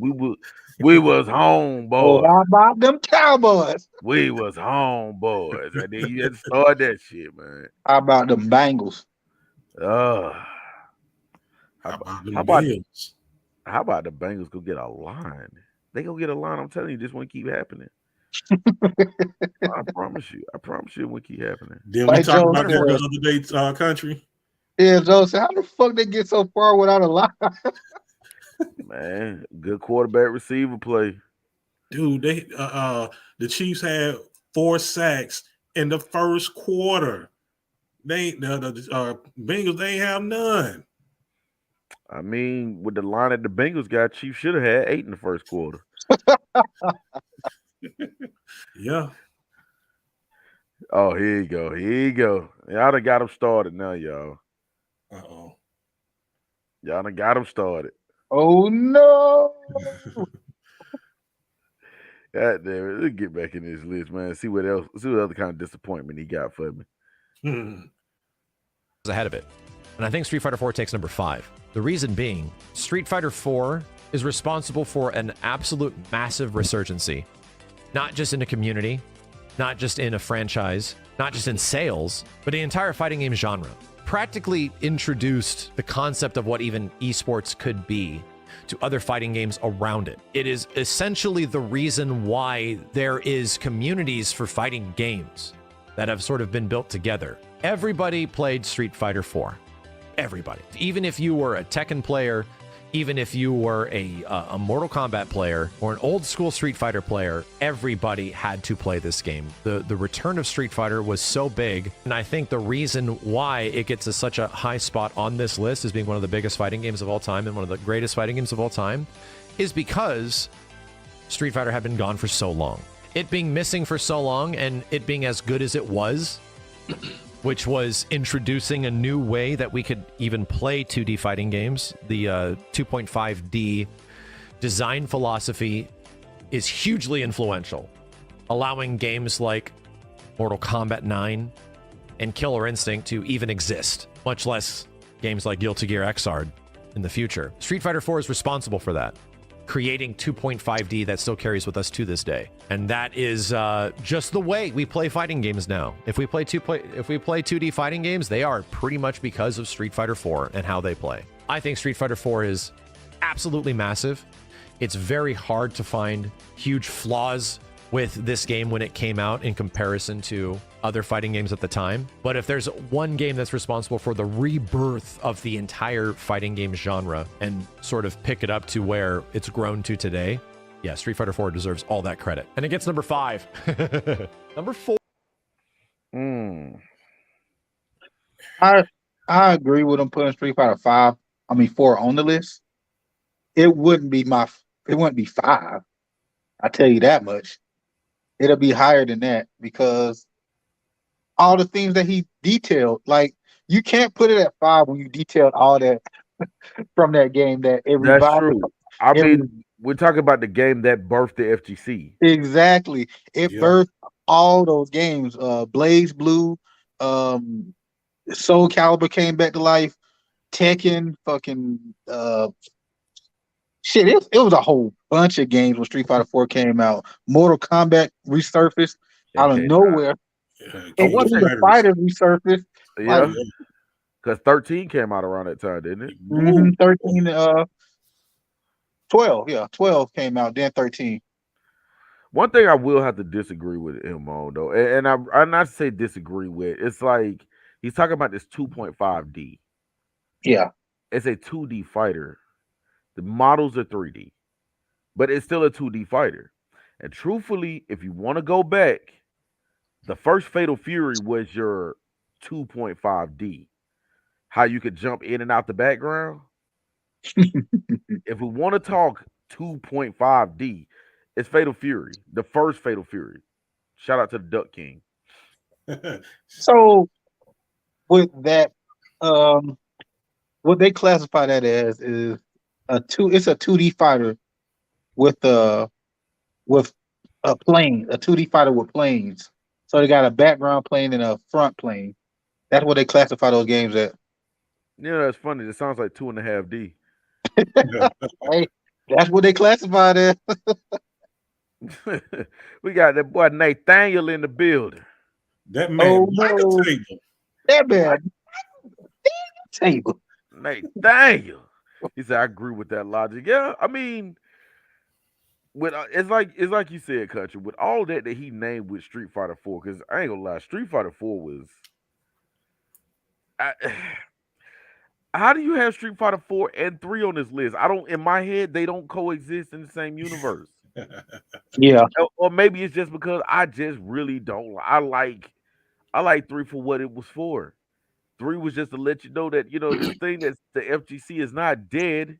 We was home, boys. Oh, how about them Cowboys? We was home, boys. And then you had to start that shit, man. How about them Bengals? How about the Bengals go get a line? They go get a line. I'm telling you, this won't keep happening. I promise you. I promise you it won't keep happening. Then we talked about that the other day, country. Yeah, Joe said, how the fuck they get so far without a line? Man, good quarterback receiver play. Dude, they the Chiefs had 4 sacks in the first quarter. The Bengals, they ain't have none. I mean, with the line that the Bengals got, Chiefs should have had 8 in the first quarter. Yeah. Oh, here you go. Here you go. Y'all done got them started now, y'all. Uh-oh. Y'all done got them started. Oh, no. God damn it. Let's get back in this list, man. See what other kind of disappointment he got for me. Ahead of it. And I think Street Fighter 4 takes number 5. The reason being, Street Fighter 4 is responsible for an absolute massive resurgency. Not just in the community, not just in a franchise, not just in sales, but the entire fighting game genre. Practically introduced the concept of what even esports could be to other fighting games around it. It is essentially the reason why there is communities for fighting games that have sort of been built together. Everybody played Street Fighter 4. Everybody. Even if you were a Tekken player, even if you were a Mortal Kombat player or an old school Street Fighter player, everybody had to play this game. The return of Street Fighter was so big, and I think the reason why it gets such a high spot on this list as being one of the biggest fighting games of all time and one of the greatest fighting games of all time is because Street Fighter had been gone for so long. It being missing for so long and it being as good as it was, which was introducing a new way that we could even play 2D fighting games. The 2.5D design philosophy is hugely influential, allowing games like Mortal Kombat 9 and Killer Instinct to even exist, much less games like Guilty Gear Xrd in the future. Street Fighter 4 is responsible for that, creating 2.5D that still carries with us to this day. And that is just the way we play fighting games now. If we play 2D fighting games, they are pretty much because of Street Fighter 4 and how they play. I think Street Fighter 4 is absolutely massive. It's very hard to find huge flaws with this game when it came out in comparison to other fighting games at the time. But if there's one game that's responsible for the rebirth of the entire fighting game genre and sort of pick it up to where it's grown to today, yeah, Street Fighter 4 deserves all that credit. And it gets number 5. Number 4. I agree with him putting Street Fighter 4 on the list. It wouldn't be 5. I tell you that much. It'll be higher than that because all the things that he detailed, like you can't put it at 5 when you detailed all that from that game that it That's revived. true. I mean, we're talking about the game that birthed the FGC. Exactly. It birthed all those games. Blaze Blue, Soul Calibur came back to life, Tekken, fucking shit. It was a whole bunch of games when Street Fighter 4 came out. Mortal Kombat resurfaced out of nowhere. And once the fighter resurfaced, yeah, because 13 came out around that time, didn't it? 13, 12, 12 came out, then 13. One thing I will have to disagree with him on though, and I'm not to say disagree with, it's like he's talking about this 2.5D. Yeah, it's a 2D fighter. The models are 3D, but it's still a 2D fighter. And truthfully, if you want to go back, the first Fatal Fury was your 2.5D. How you could jump in and out the background. If we want to talk 2.5D, it's Fatal Fury, the first Fatal Fury. Shout out to the Duck King. So with that, what they classify that as is it's a 2D fighter with a plane, a 2D fighter with planes. So they got a background plane and a front plane. That's what they classify those games at. Yeah, that's funny. It sounds like 2.5D. Hey, that's what they classified as. We got that boy Nathaniel in the building. That man, no. Table. That man, table. Nathaniel. He said, "I agree with that logic." Yeah, I mean, with it's like you said, Country. With all that he named with Street Fighter 4, because I ain't gonna lie, Street Fighter 4 was. How do you have Street Fighter 4 and 3 on this list? I don't. In my head, they don't coexist in the same universe. Yeah. Or maybe it's just because I just really don't. I like 3 for what it was for. 3 was just to let you know that this thing that's the FGC is not dead,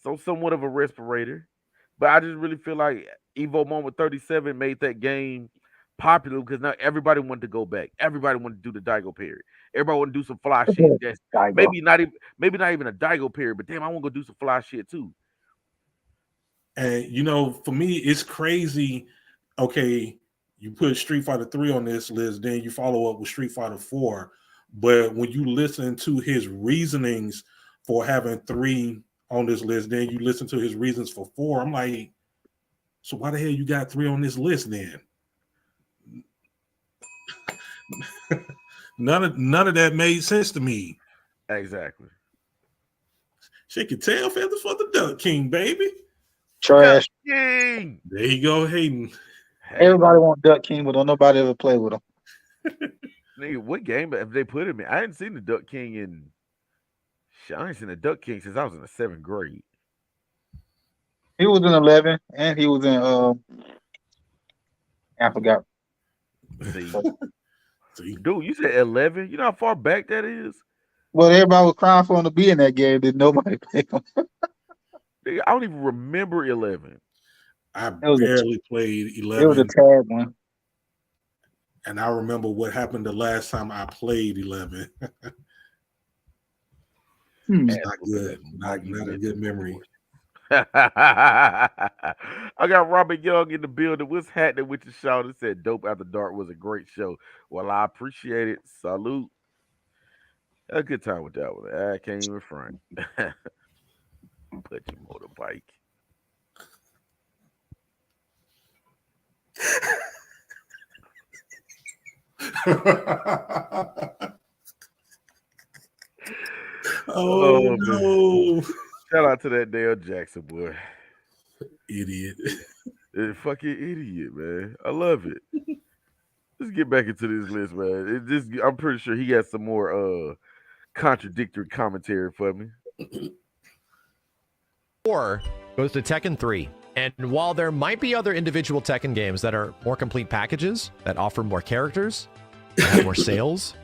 so somewhat of a respirator. But I just really feel like Evo Moment 37 made that game popular because now everybody wanted to go back. Everybody wanted to do the Daigo period. Everybody wanted to do some fly shit. That's maybe not even a Daigo period, but damn, I want to go do some fly shit too. And for me, it's crazy. Okay, you put Street Fighter 3 on this list, then you follow up with Street Fighter 4. But when you listen to his reasonings for having 3 on this list, then you listen to his reasons for 4. I'm like, so why the hell you got 3 on this list then? None of that made sense to me. Exactly. Shake your tail feathers for the Duck King, baby. Trash. King. There you go, Hayden. Everybody want Duck King, but don't nobody ever play with him. Nigga, what game have they put him in? I hadn't seen the Duck King in. I ain't seen the Duck King since I was in the 7th grade. He was in 11, and he was in I forgot. See, See? dude, you said 11. You know how far back that is? Well, everybody was crying for him to be in that game. Did nobody pick him? Nigga, I don't even remember 11. I was a- barely played It was 11, a tag one. and I remember what happened the last time I played 11. Not good. Not a good memory. I got Robert Young in the building. What's happening with your show? That said Dope After Dark was a great show. Well, I appreciate it. Salute. Had a good time with that one. I can't even front. Put your motorbike. Oh no. Shout out to that Dale Jackson boy. Idiot. Fucking idiot, man. I love it. Let's get back into this list, man. I'm pretty sure he got some more contradictory commentary for me. 4 goes to Tekken 3. And while there might be other individual Tekken games that are more complete packages, that offer more characters, that have more sales,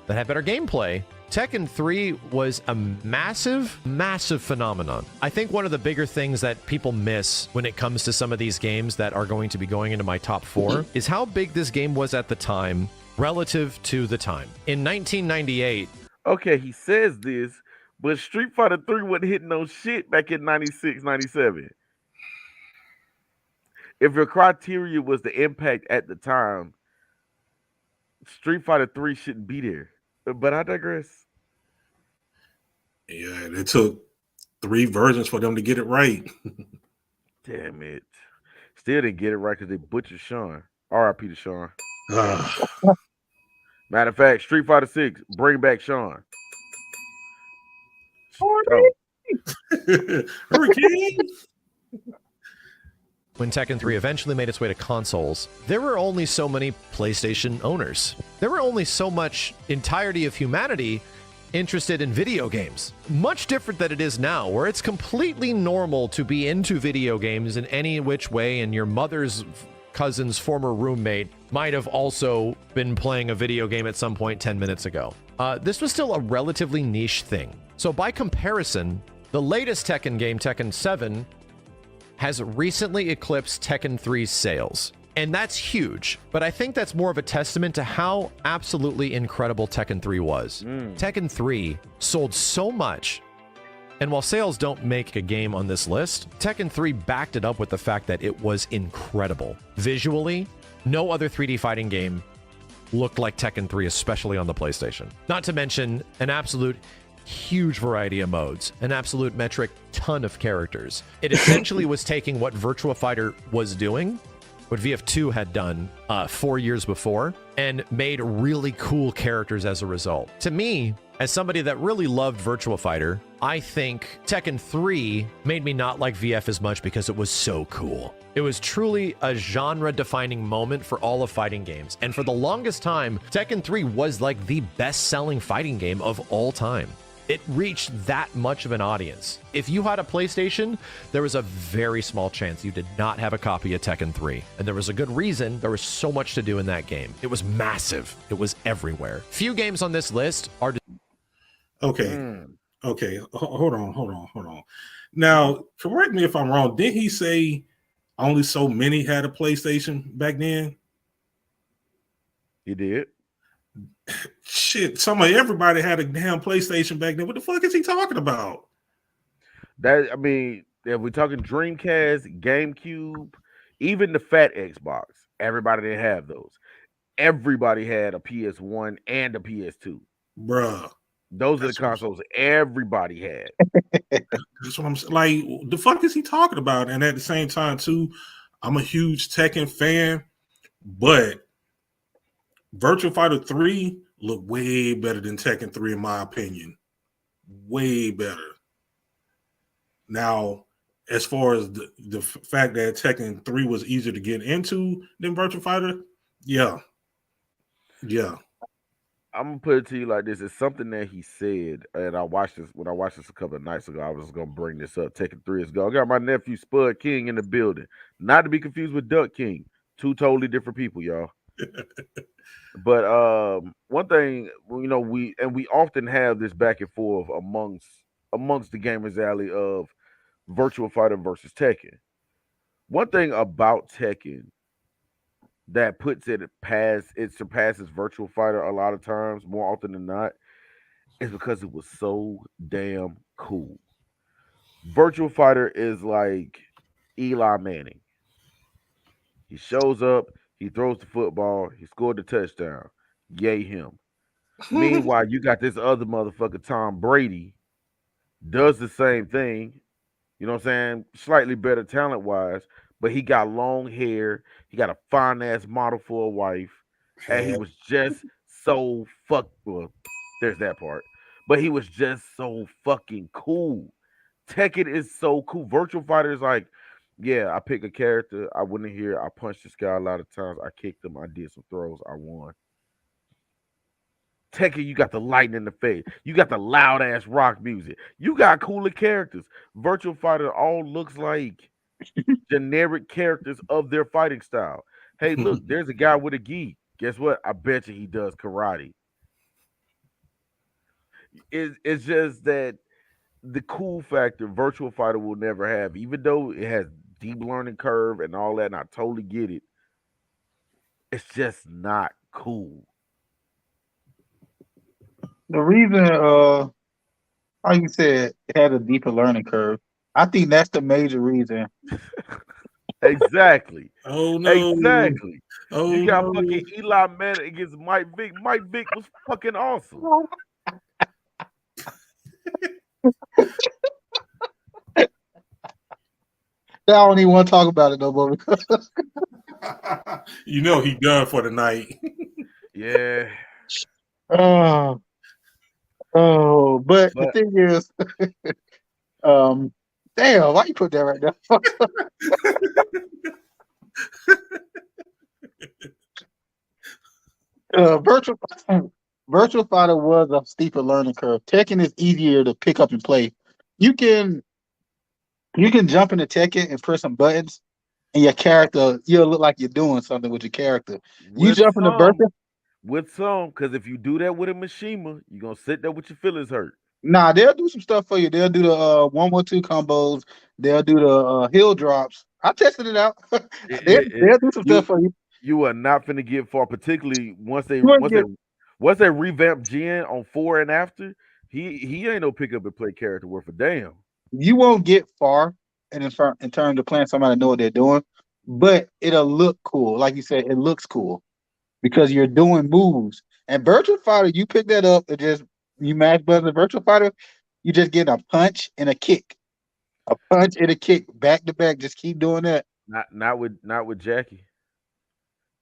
that have better gameplay, Tekken 3 was a massive, massive phenomenon. I think one of the bigger things that people miss when it comes to some of these games that are going to be going into my top 4 is how big this game was at the time relative to the time. In 1998, Okay, he says this, but Street Fighter 3 wasn't hitting no shit back in 96, 97. If your criteria was the impact at the time, Street Fighter 3 shouldn't be there. But I digress. Yeah, it took 3 versions for them to get it right. Damn it. Still didn't get it right because they butchered Sean. R.I.P. to Sean. Matter of fact, Street Fighter 6, bring back Sean. Hurricane. when Tekken 3 eventually made its way to consoles, there were only so many PlayStation owners. There were only so much entirety of humanity interested in video games. Much different than it is now, where it's completely normal to be into video games in any which way, and your mother's cousin's former roommate might have also been playing a video game at some point 10 minutes ago. This was still a relatively niche thing. So by comparison, the latest Tekken game, Tekken 7, has recently eclipsed Tekken 3's sales. And that's huge, but I think that's more of a testament to how absolutely incredible Tekken 3 was. Tekken 3 sold so much, and while sales don't make a game on this list, Tekken 3 backed it up with the fact that it was incredible. Visually, no other 3D fighting game looked like Tekken 3, especially on the PlayStation. Not to mention an absolute huge variety of modes, an absolute metric ton of characters. It essentially was taking what Virtua Fighter was doing, what VF2 had done 4 years before, and made really cool characters as a result. To me, as somebody that really loved Virtua Fighter, I think Tekken 3 made me not like VF as much because it was so cool. It was truly a genre-defining moment for all of fighting games, and for the longest time, Tekken 3 was like the best-selling fighting game of all time. It reached that much of an audience. If you had a PlayStation, there was a very small chance you did not have a copy of Tekken 3. And there was a good reason. There was so much to do in that game. It was massive. It was everywhere. Few games on this list are... Okay. Okay. Hold on. Now, correct me if I'm wrong. Didn't he say only so many had a PlayStation back then? He did. Shit, everybody had a damn PlayStation back then. What the fuck is he talking about? That, I mean, if we're talking Dreamcast, GameCube, even the fat Xbox, everybody didn't have those. Everybody had a PS1 and a PS2. Bruh. Those are the consoles everybody had. That's what I'm saying. Like, the fuck is he talking about? And at the same time, too, I'm a huge Tekken fan, but Virtua Fighter 3 looked way better than Tekken 3, in my opinion. Way better. Now, as far as the fact that Tekken 3 was easier to get into than Virtua Fighter, yeah. I'm gonna put it to you like this: it's something that he said, and I watched this when I watched this a couple of nights ago. I was gonna bring this up. Tekken 3 is go. I got my nephew Spud King in the building, not to be confused with Duck King. Two totally different people, y'all. But one thing, we often have this back and forth amongst the gamers alley of Virtua Fighter versus Tekken. One thing about Tekken that surpasses Virtua Fighter a lot of times, more often than not, is because it was so damn cool. Virtua Fighter is like Eli Manning. He shows up, he throws the football, he scored the touchdown. Yay him. Meanwhile, you got this other motherfucker, Tom Brady, does the same thing. You know what I'm saying? Slightly better talent wise, but he got long hair. He got a fine ass model for a wife, and he was just so well. There's that part, but he was just so fucking cool. Tekken is so cool. Virtual Fighter is like, yeah, I pick a character. I went in here. I punched this guy a lot of times. I kicked him. I did some throws. I won. Tekken, you got the lightning in the face. You got the loud ass rock music. You got cooler characters. Virtual Fighter all looks like generic characters of their fighting style. Hey, look, there's a guy with a gi. Guess what? I bet you he does karate. It's just that the cool factor Virtual Fighter will never have, even though it has deep learning curve and all that, and I totally get it. It's just not cool. The reason, like you said, it had a deeper learning curve. I think that's the major reason. Exactly. Oh no. Exactly. Oh, you got no. fucking Eli Manning against Mike Vick. Mike Vick was fucking awesome. I don't even want to talk about it no more because You know he done for the night. Yeah. but the thing is, damn, why you put that right there? Virtual Fighter was a steeper learning curve. Tekken is easier to pick up and play. You can jump into Tekken and press some buttons, and your character, you'll look like you're doing something with your character. You jump into Virtual. With some, because if you do that with a Mishima, you're gonna sit there with your feelings hurt. Nah, they'll do some stuff for you. They'll do the 1-1-2 combos. They'll do the hill drops. I tested it out. They'll do some stuff for you. You are not finna get far, particularly once they revamp Jin on 4 and after. He ain't no pick up and play character worth a damn. You won't get far in terms of playing somebody know what they're doing, but it'll look cool. Like you said, it looks cool because you're doing moves. And Virtual Fighter, you pick that up and just you mash buttons in Virtual Fighter, you just get a punch and a kick. A punch and a kick back to back. Just keep doing that. Not with Jackie.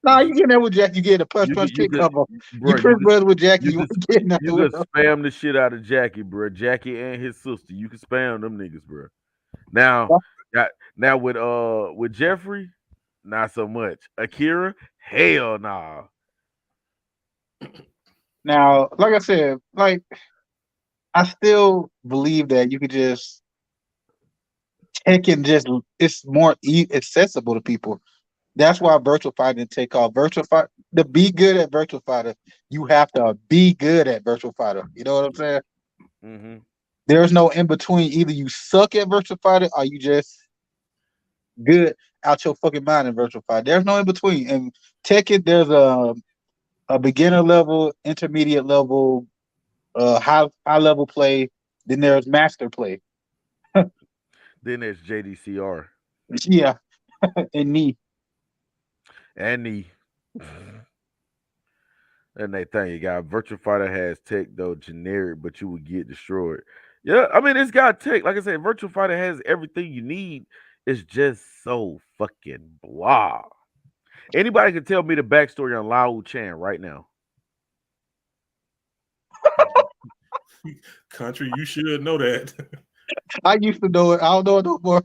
No, you get that with Jackie. You get a punch kick combo. You press buttons with Jackie. You can spam the shit out of Jackie, bro. Jackie and his sister. You can spam them niggas, bro. Now with Jeffrey, not so much. Akira, hell nah. Now, like I said, I still believe that you could just Tekken it's more accessible to people. That's why Virtual Fighter didn't take off. Virtual Fighter, to be good at Virtual Fighter, you have to be good at Virtual Fighter. You know what I'm saying? Mm-hmm. There's no in between. Either you suck at Virtual Fighter or you just good out your fucking mind in Virtual Fighter. There's no in between. And Tekken, there's a beginner level, intermediate level, high level play. Then there's master play. Then there's JDCR. Yeah, and me. And they think you got Virtual Fighter has tech though generic, but you would get destroyed. Yeah, I mean it's got tech. Like I said, Virtual Fighter has everything you need. It's just so fucking blah. Anybody can tell me the backstory on Lao Chan right now. Country, you should know that. I used to know it. I don't know it no more.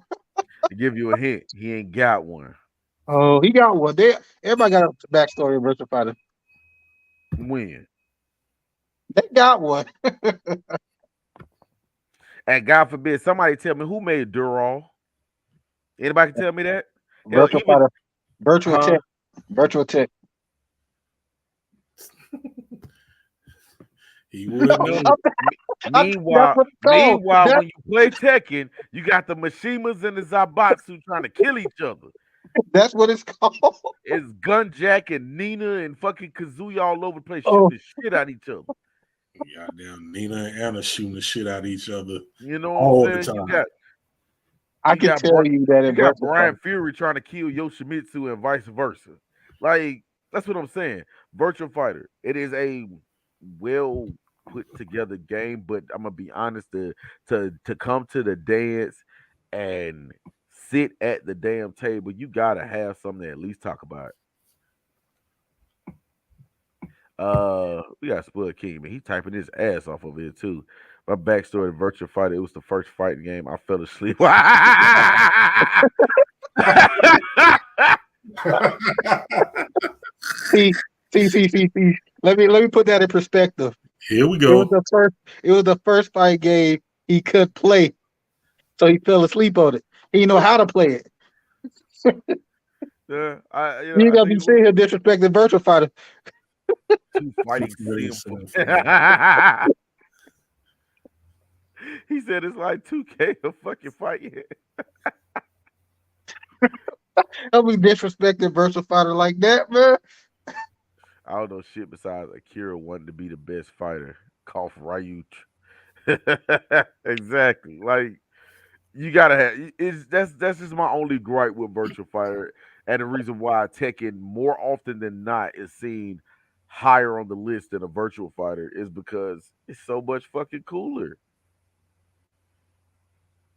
To give you a hint, he ain't got one. Oh, he got one. Everybody got a backstory of Virtua Fighter. When? They got one. And God forbid, somebody tell me who made Dural. Anybody can tell me that? Virtua Fighter. Virtual Tech. Virtual Tech. He would know. Meanwhile, when you play Tekken, you got the Mishimas and the Zabatsu trying to kill each other. That's what it's called. It's Gunjack and Nina and fucking Kazuya all over the place shooting the shit out of each other. Goddamn, Nina and Anna shooting the shit out of each other. You know all what I'm the saying? time. I can tell you that you in got Virtua Brian Fighter. Fury trying to kill Yoshimitsu and vice versa. Like, that's what I'm saying. Virtua Fighter. It is a well put together game, but I'm gonna be honest, to come to the dance and sit at the damn table, you gotta have something to at least talk about. We got Spud King, man. He typing his ass off over here too. My backstory of Virtua Fighter, it was the first fighting game. I fell asleep. See. Let me put that in perspective. Here we go. It was the first fight game he could play, so he fell asleep on it. He didn't know how to play it. Yeah, You gotta be sitting here disrespecting Virtua Fighter. Two fighting sims. He said it's like 2K of fucking fighting. Don't be disrespecting Virtua Fighter like that, man. I don't know shit besides Akira wanting to be the best fighter. Cough Ryu. Exactly. Like, you gotta have that's just my only gripe with Virtua Fighter, and the reason why Tekken more often than not is seen higher on the list than a Virtua Fighter is because it's so much fucking cooler.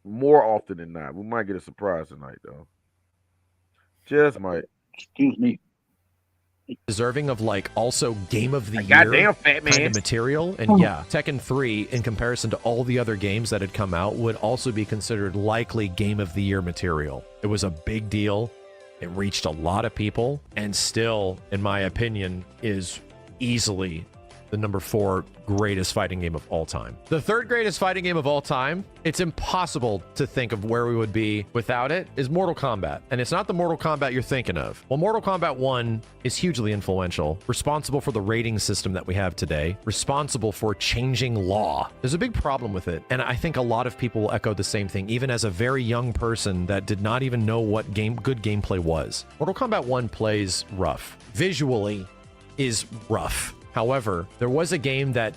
More often than not. We might get a surprise tonight though. Just might. Excuse me. Deserving of like also game of the year goddamn fat man kind of material. And yeah, Tekken 3 in comparison to all the other games that had come out would also be considered likely game of the year material. It was a big deal. It reached a lot of people and still, in my opinion, is easily the number 4 greatest fighting game of all time. The third greatest fighting game of all time, it's impossible to think of where we would be without it, is Mortal Kombat. And it's not the Mortal Kombat you're thinking of. Well, Mortal Kombat 1 is hugely influential, responsible for the rating system that we have today, responsible for changing law. There's a big problem with it, and I think a lot of people will echo the same thing, even as a very young person that did not even know what good gameplay was. Mortal Kombat 1 plays rough. Visually is rough. However, there was a game that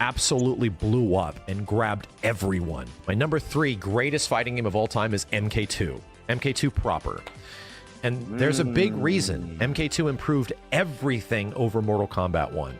absolutely blew up and grabbed everyone. My number 3 greatest fighting game of all time is MK2. MK2 proper. And there's a big reason. MK2 improved everything over Mortal Kombat 1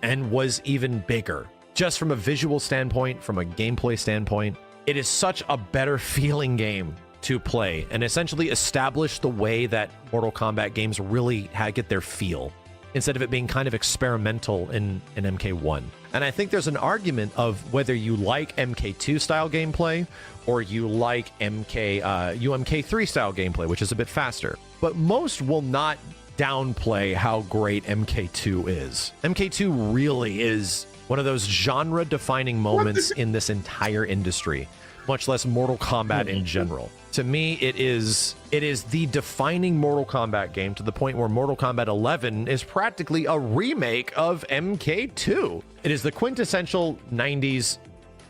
and was even bigger. Just from a visual standpoint, from a gameplay standpoint, it is such a better feeling game to play and essentially establish the way that Mortal Kombat games really get their feel, instead of it being kind of experimental in MK1. And I think there's an argument of whether you like MK2 style gameplay or you like UMK3 style gameplay, which is a bit faster. But most will not downplay how great MK2 is. MK2 really is one of those genre-defining moments in this entire industry, much less Mortal Kombat in general. To me, it is the defining Mortal Kombat game, to the point where Mortal Kombat 11 is practically a remake of MK2. It is the quintessential 90s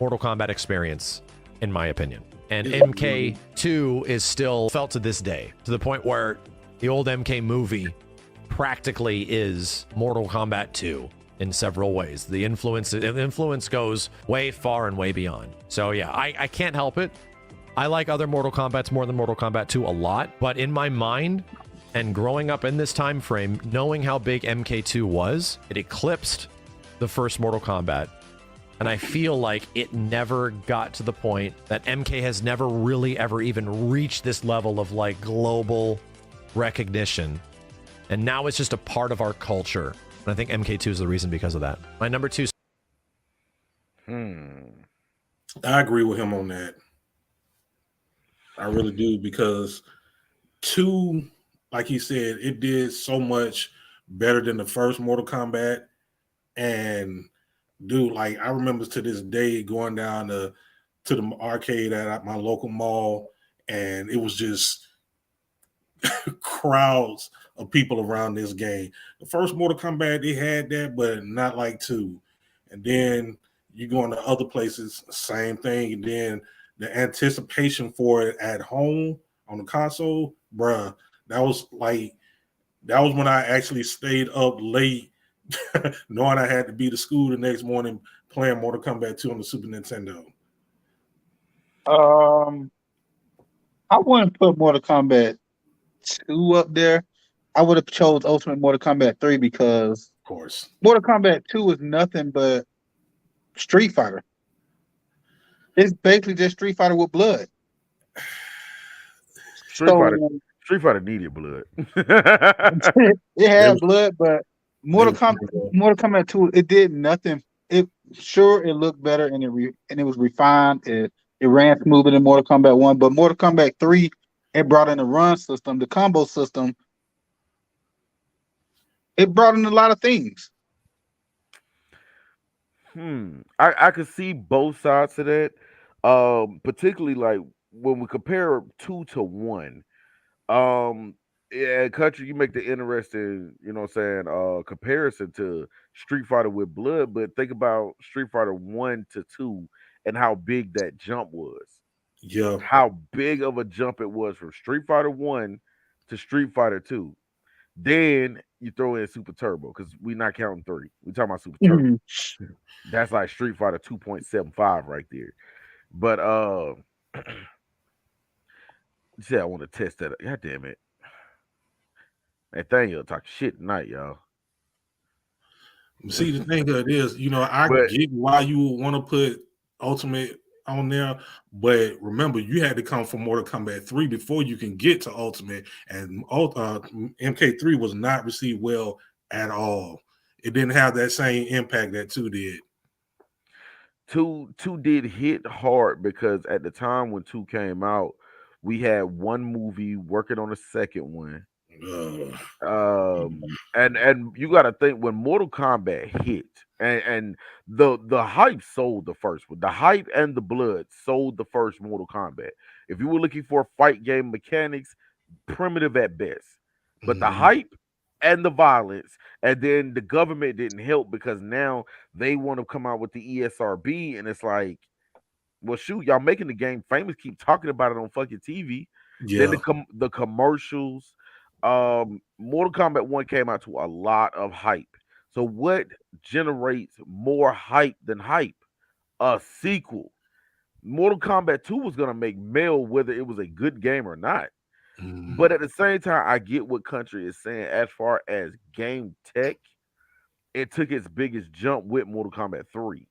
Mortal Kombat experience, in my opinion. And MK2 is still felt to this day, to the point where the old MK movie practically is Mortal Kombat 2 in several ways. The influence goes way far and way beyond. So yeah, I can't help it. I like other Mortal Kombats more than Mortal Kombat 2 a lot, but in my mind, and growing up in this time frame, knowing how big MK2 was, it eclipsed the first Mortal Kombat. And I feel like it never got to the point that MK has never really ever even reached this level of like global recognition And now it's just a part of our culture. And I think MK2 is the reason because of that. My number 2. I agree with him on that. I really do, because 2, like he said, it did so much better than the first Mortal Kombat. And dude, like, I remember to this day going down to the arcade at my local mall, and it was just crowds of people around this game. The first Mortal Kombat, they had that, but not like 2. And then you go into other places, same thing. And then the anticipation for it at home on the console, bruh, that was when I actually stayed up late knowing I had to be to school the next morning playing Mortal Kombat 2 on the Super Nintendo. I wouldn't put Mortal Kombat 2 up there. I would have chose Ultimate Mortal Kombat 3 because, of course, Mortal Kombat 2 is nothing but Street Fighter. It's basically just Street Fighter with blood. Street Fighter needed blood. It had blood, but Mortal Kombat 2, it did nothing. It looked better and it was refined. It ran smoother than Mortal Kombat 1, but Mortal Kombat 3, it brought in the run system, the combo system. It brought in a lot of things. I could see both sides of that. Particularly like when we compare 2 to 1. Yeah, Country, you make the interesting, comparison to Street Fighter with blood, but think about Street Fighter 1 to 2 and how big that jump was. Yeah. How big of a jump it was from Street Fighter 1 to Street Fighter 2. Then you throw in Super Turbo, because we're not counting 3. We're talking about Super Turbo. That's like Street Fighter 2.75 right there. But I want to test that. God damn it. Nathaniel talk shit tonight, y'all. See, the thing of it is, I get why you would want to put Ultimate on there, but remember, you had to come from Mortal Kombat 3 before you can get to Ultimate, and MK3 was not received well at all. It didn't have that same impact that 2 did. 2 did hit hard because at the time when 2 came out, we had one movie working on a second one. And you got to think, when Mortal Kombat hit and the hype sold the first one, the hype and the blood sold the first Mortal Kombat. If you were looking for fight game mechanics, primitive at best, but the hype and the violence, and then the government didn't help because now they want to come out with the ESRB, and it's like, well, shoot, y'all making the game famous, keep talking about it on fucking TV. Yeah. Then the commercials. Mortal Kombat 1 came out to a lot of hype. So what generates more hype than hype? A sequel. Mortal Kombat 2 was gonna make mail whether it was a good game or not. But at the same time, I get what Country is saying. As far as game tech, it took its biggest jump with Mortal Kombat 3.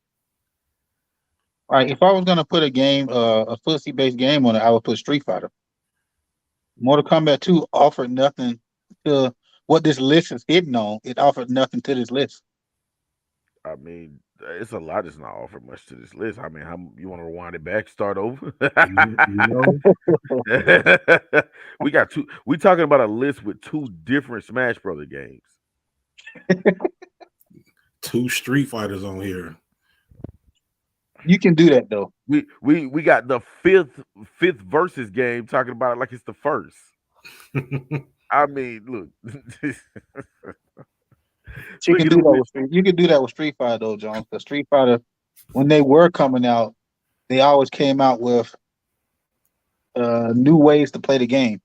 All right, if I was gonna put a game, a footsie-based game on it, I would put Street Fighter. Mortal Kombat 2 offered nothing to what this list is hitting on. It offered nothing to this list. I mean, it's a lot that's not offered much to this list. I mean, how you want to rewind it back, start over? We got 2. We talking about a list with 2 different Smash Brother games. 2 Street Fighters on here. You can do that though. We got the fifth versus game talking about it like it's the first. I mean, look. You can do that with Street Fighter though, John. Because Street Fighter, when they were coming out, they always came out with new ways to play the game.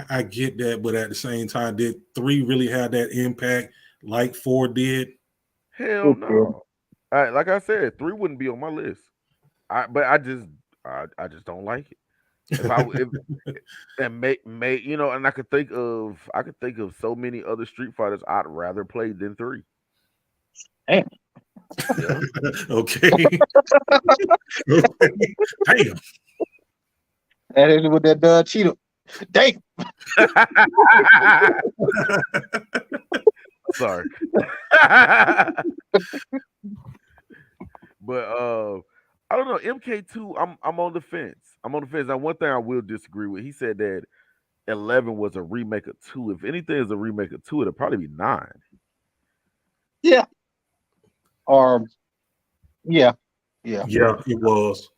I get that, but at the same time, did 3 really have that impact like 4 did? Hell no. Like I said, 3 wouldn't be on my list. But I just don't like it. And I could think of so many other Street Fighters I'd rather play than 3. Damn. Yeah. Okay. Damn. That is with that Cheeto. Damn. Sorry. But I don't know. MK2, I'm on the fence. I'm on the fence. Now, one thing I will disagree with, he said that 11 was a remake of 2. If anything is a remake of 2, it'll probably be 9. Yeah. Or yeah. Yeah, it was.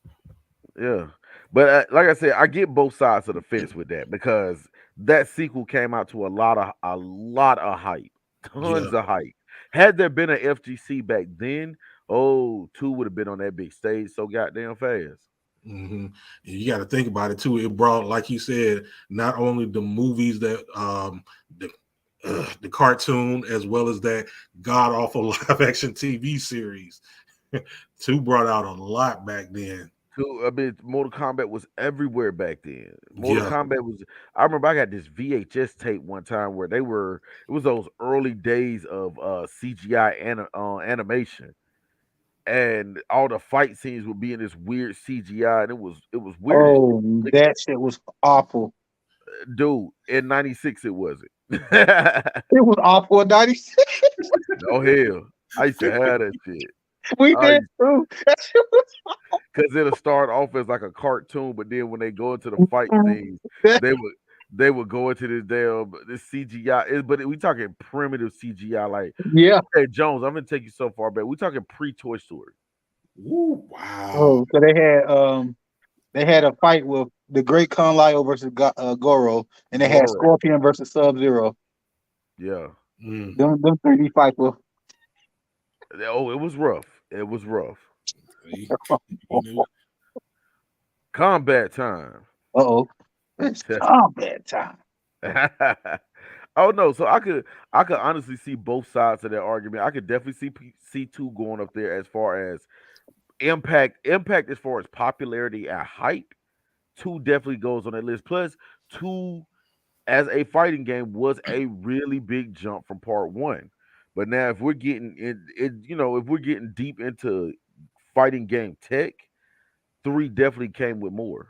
Yeah. But like I said, I get both sides of the fence with that because that sequel came out to a lot of hype. Tons of hype. Had there been an FGC back then, 2 would have been on that big stage so goddamn fast. Mm-hmm. You got to think about it too. It brought, like you said, not only the movies that the cartoon as well as that god awful live action TV series. 2 brought out a lot back then. Mortal Kombat was everywhere back then. Mortal Kombat was. I remember I got this VHS tape one time where it was those early days of CGI animation, and all the fight scenes would be in this weird CGI, and it was weird. Oh, that shit was awful, dude. In '96, it wasn't. It was awful in '96. Oh hell, I used to have that shit. We did too. Because it'll start off as like a cartoon, but then when they go into the fight scenes, they would go into this CGI. But we talking primitive CGI, like Hey Jones, I'm gonna take you so far back. We talking pre-Toy Story. Ooh, wow. Oh, so they had a fight with the Great Kung Lao versus Goro, and they had Scorpion versus Sub-Zero. Yeah, them 3D fights were. Oh, it was rough. It was rough. Combat time. It's combat time. Oh no, so I could honestly see both sides of that argument. I could definitely see C2 going up there as far as impact as far as popularity and hype. 2 definitely goes on that list. Plus, 2 as a fighting game was a really big jump from part 1. But now, if we're getting if we're getting deep into fighting game tech, 3 definitely came with more.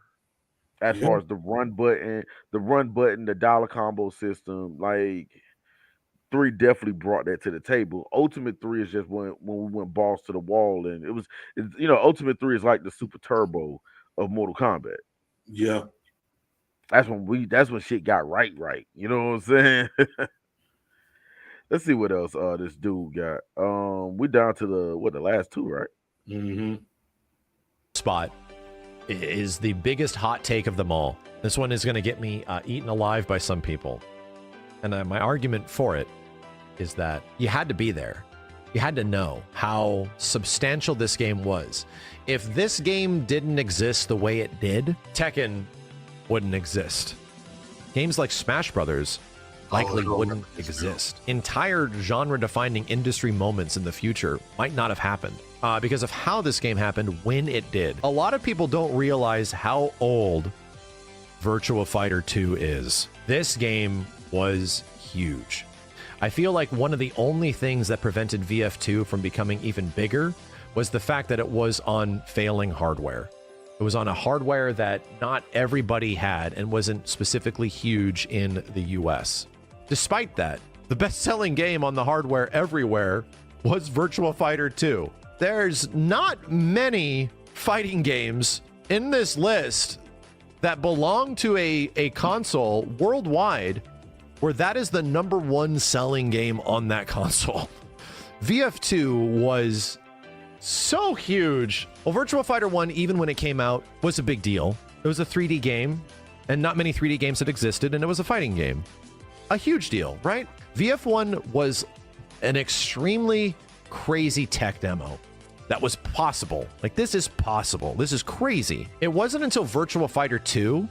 As far as the run button, the dollar combo system, like 3 definitely brought that to the table. Ultimate 3 is just when we went balls to the wall, and Ultimate 3 is like the super turbo of Mortal Kombat. Yeah, that's when shit got right. You know what I'm saying? Let's see what else this dude got. We're down to the last 2, right? Mm-hmm. Spot is the biggest hot take of them all. This one is going to get me eaten alive by some people. And my argument for it is that you had to be there. You had to know how substantial this game was. If this game didn't exist the way it did, Tekken wouldn't exist. Games like Smash Brothers likely wouldn't exist. Entire genre-defining industry moments in the future might not have happened because of how this game happened when it did. A lot of people don't realize how old Virtua Fighter 2 is. This game was huge. I feel like one of the only things that prevented VF2 from becoming even bigger was the fact that it was on failing hardware. It was on a hardware that not everybody had and wasn't specifically huge in the US. Despite that, the best-selling game on the hardware everywhere was Virtua Fighter 2. There's not many fighting games in this list that belong to a console worldwide where that is the #1 selling game on that console. VF2 was so huge. Well, Virtua Fighter 1, even when it came out, was a big deal. It was a 3D game, and not many 3D games had existed, and it was a fighting game. A huge deal, right? VF1 was an extremely crazy tech demo that was possible. Like, this is possible. This is crazy. It wasn't until Virtua Fighter 2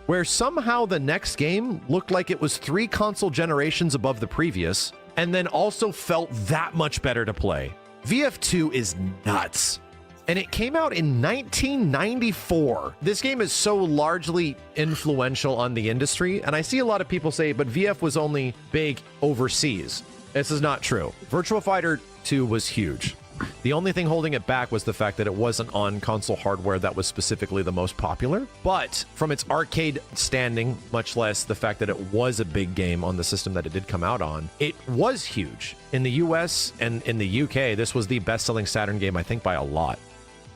where somehow the next game looked like it was 3 console generations above the previous, and then also felt that much better to play. VF2 is nuts. And it came out in 1994. This game is so largely influential on the industry, and I see a lot of people say, but VF was only big overseas. This is not true. Virtua Fighter 2 was huge. The only thing holding it back was the fact that it wasn't on console hardware that was specifically the most popular. But from its arcade standing, much less the fact that it was a big game on the system that it did come out on, it was huge. In the US and in the UK, this was the best-selling Saturn game, I think, by a lot.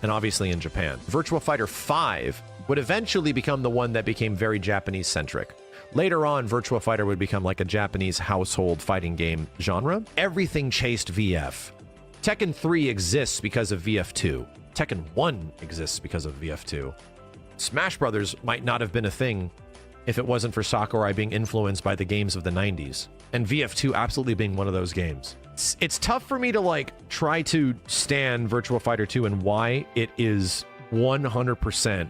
And obviously in Japan. Virtua Fighter 5 would eventually become the one that became very Japanese-centric. Later on, Virtua Fighter would become like a Japanese household fighting game genre. Everything chased VF. Tekken 3 exists because of VF2. Tekken 1 exists because of VF2. Smash Brothers might not have been a thing if it wasn't for Sakurai being influenced by the games of the 90s. And VF2 absolutely being one of those games. It's tough for me to like try to stand Virtua Fighter 2 and why it is 100%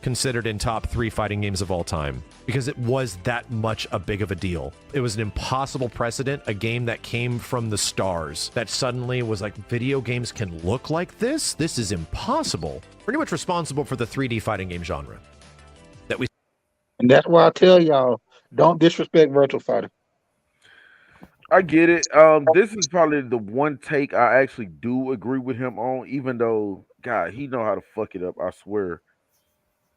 considered in top 3 fighting games of all time, because it was that much a big of a deal. It was an impossible precedent, a game that came from the stars, that suddenly was like, video games can look like this? This is impossible. Pretty much responsible for the 3D fighting game genre. And that's why I tell y'all, don't disrespect Virtual Fighter. I get it. This is probably the one take I actually do agree with him on, even though, God, he know how to fuck it up, I swear,